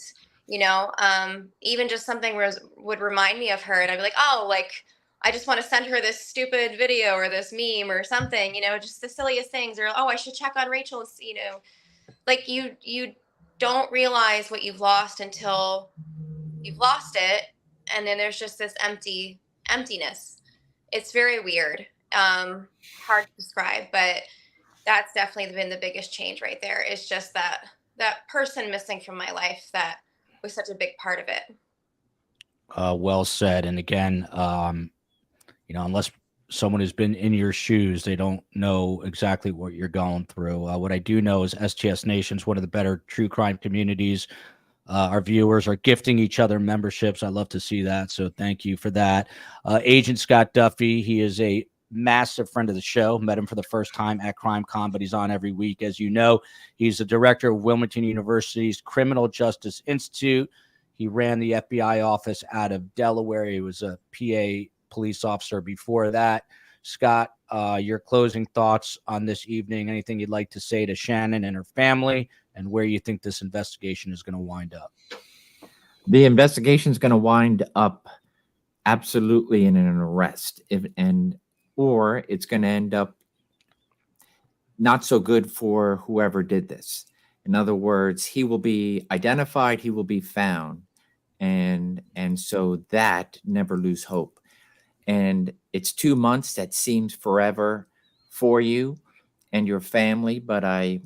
even just something would remind me of her, and I'd be like, oh, like, I just want to send her this stupid video or this meme or something, just the silliest things. Or, oh, I should check on Rachel, like you don't realize what you've lost until you've lost it. And then there's just this emptiness. It's very weird. Hard to describe, but that's definitely been the biggest change right there. It's just that person missing from my life that was such a big part of it. Well said. And again, unless someone who's been in your shoes, they don't know exactly what you're going through. What I do know is STS Nation's one of the better true crime communities. Our viewers are gifting each other memberships. I love to see that. So thank you for that. Agent Scott Duffy, he is a massive friend of the show. Met him for the first time at CrimeCon, but he's on every week. As you know, he's the director of Wilmington University's Criminal Justice Institute. He ran the FBI office out of Delaware. He was a PA police officer before that. Scott, your closing thoughts on this evening, anything you'd like to say to Shannon and her family, and where you think this investigation is going to wind up? The investigation is going to wind up absolutely in an arrest, or it's going to end up not so good for whoever did this. In other words, he will be identified, he will be found, and so that never lose hope. And it's 2 months that seems forever for you and your family, but I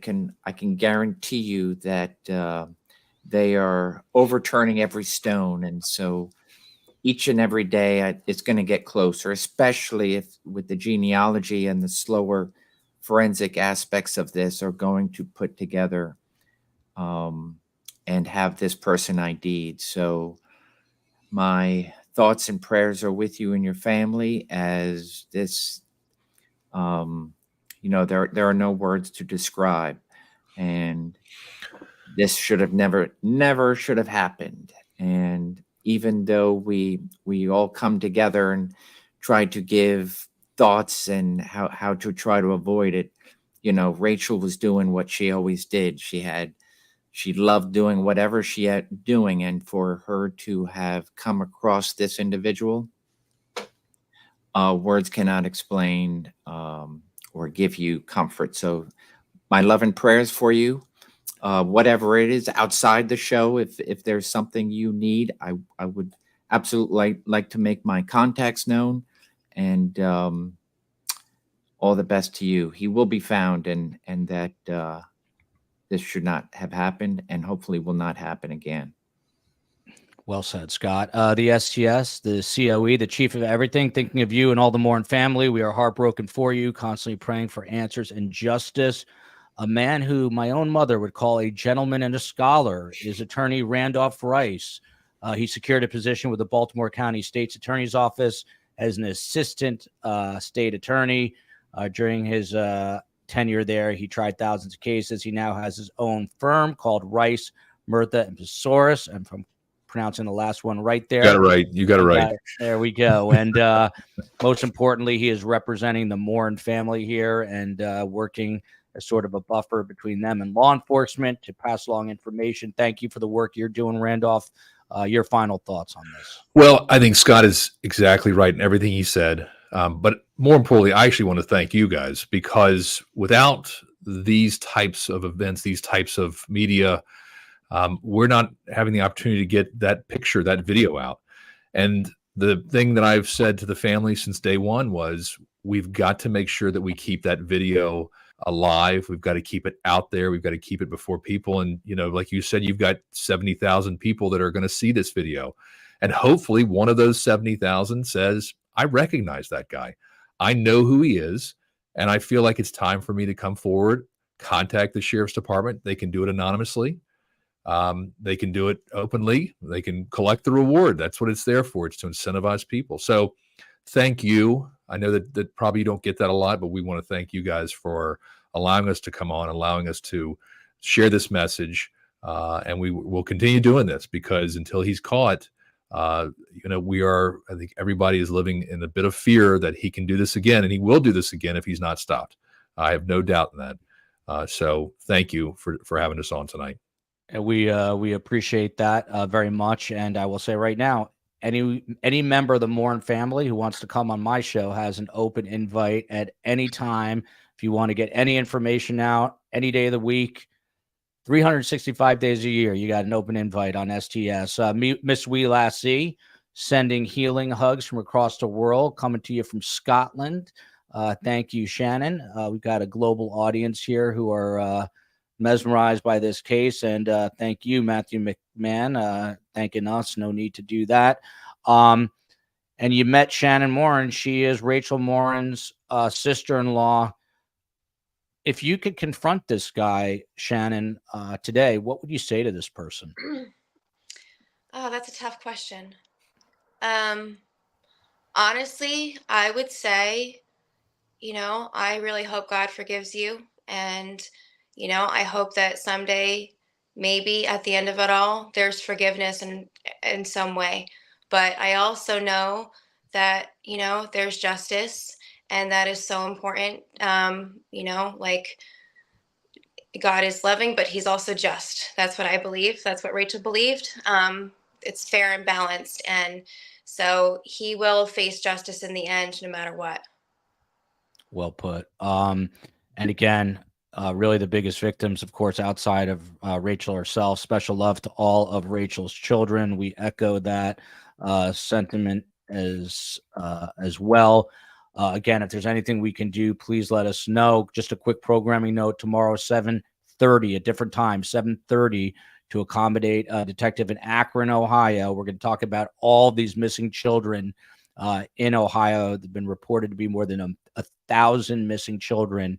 can guarantee you that they are overturning every stone, and so each and every day it's going to get closer, especially if with the genealogy and the slower forensic aspects of this are going to put together and have this person ID'd. So my thoughts and prayers are with you and your family as this, there are no words to describe, and this should have never should have happened. And even though we all come together and try to give thoughts and how to try to avoid it, Rachel was doing what she always did. She loved doing whatever she had doing, and for her to have come across this individual, words cannot explain or give you comfort. So my love and prayers for you. Whatever it is outside the show, if there's something you need, I would absolutely like to make my contacts known, and all the best to you. He will be found, and that this should not have happened, and hopefully will not happen again. Well said, Scott. The STS, the COE, the chief of everything, thinking of you and all the Morin family. We are heartbroken for you, constantly praying for answers and justice. A man who my own mother would call a gentleman and a scholar is attorney Randolph Rice. He secured a position with the Baltimore County State's Attorney's Office as an assistant state attorney. During his tenure there, he tried thousands of cases. He now has his own firm called Rice, Murtha, and Pesaurus. I'm pronouncing the last one right there. You got it right. There we go. And most importantly, he is representing the Morin family here and working as sort of a buffer between them and law enforcement to pass along information. Thank you for the work you're doing, Randolph. Your final thoughts on this? Well, I think Scott is exactly right in everything he said. But more importantly, I actually want to thank you guys, because without these types of events, these types of media, we're not having the opportunity to get that picture, that video out. And the thing that I've said to the family since day one was, we've got to make sure that we keep that video alive. We've got to keep it out there. We've got to keep it before people. And, you know, like you said, you've got 70,000 people that are going to see this video. And hopefully one of those 70,000 says, I recognize that guy. I know who he is. And I feel like it's time for me to come forward, contact the sheriff's department. They can do it anonymously. They can do it openly. They can collect the reward. That's what it's there for. It's to incentivize people. So thank you. I know that probably you don't get that a lot, but we want to thank you guys for allowing us to come on, allowing us to share this message. And we will continue doing this, because until he's caught, you know, I think everybody is living in a bit of fear that he can do this again, and he will do this again if he's not stopped. I have no doubt in that. So thank you for having us on tonight. And we appreciate that very much. And I will say right now, any member of the Morin family who wants to come on my show has an open invite at any time. If you want to get any information out any day of the week, 365 days a year, you got an open invite on STS. Miss Wee Lassie sending healing hugs from across the world, coming to you from Scotland. Thank you, Shannon. We've got a global audience here who are mesmerized by this case. And thank you, Matthew McMahon, thanking us. No need to do that. And you met Shannon Morin. She is Rachel Morin's sister-in-law. If you could confront this guy, Shannon, today, what would you say to this person? Oh, that's a tough question. Honestly, I would say, you know, I really hope God forgives you. And, you know, I hope that someday, maybe at the end of it all, there's forgiveness in some way. But I also know that, you know, there's justice. And that is so important. You know, like, God is loving, but he's also just. That's what I believe. That's what Rachel believed. It's fair and balanced. And so he will face justice in the end, no matter what. Well put. And again, really the biggest victims, of course, outside of Rachel herself. Special love to all of Rachel's children. We echo that sentiment as well. Again, if there's anything we can do, please let us know. Just a quick programming note: tomorrow, 7:30, a different time, 7:30, to accommodate a detective in Akron, Ohio. We're going to talk about all these missing children in Ohio. There've been reported to be more than 1,000 missing children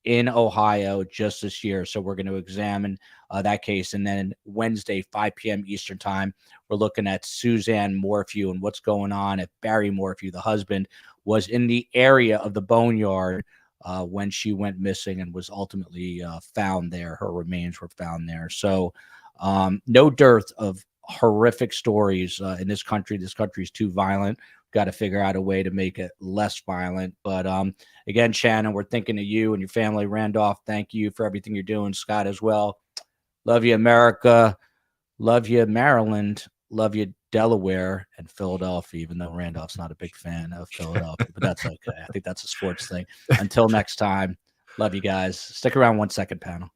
in Ohio just this year. So we're going to examine that case. And then Wednesday, 5 p.m. Eastern time, we're looking at Suzanne Morphew and what's going on if Barry Morphew, the husband, was in the area of the boneyard when she went missing and was ultimately found there. Her remains were found there. So no dearth of horrific stories in this country. This country is too violent. Got to figure out a way to make it less violent. But again, Shannon, we're thinking of you and your family. Randolph, thank you for everything you're doing. Scott as well. Love you, America. Love you, Maryland. Love you, Delaware and Philadelphia, even though Randolph's not a big fan of Philadelphia, but that's okay. I think that's a sports thing. Until next time, love you guys. Stick around 1 second, panel.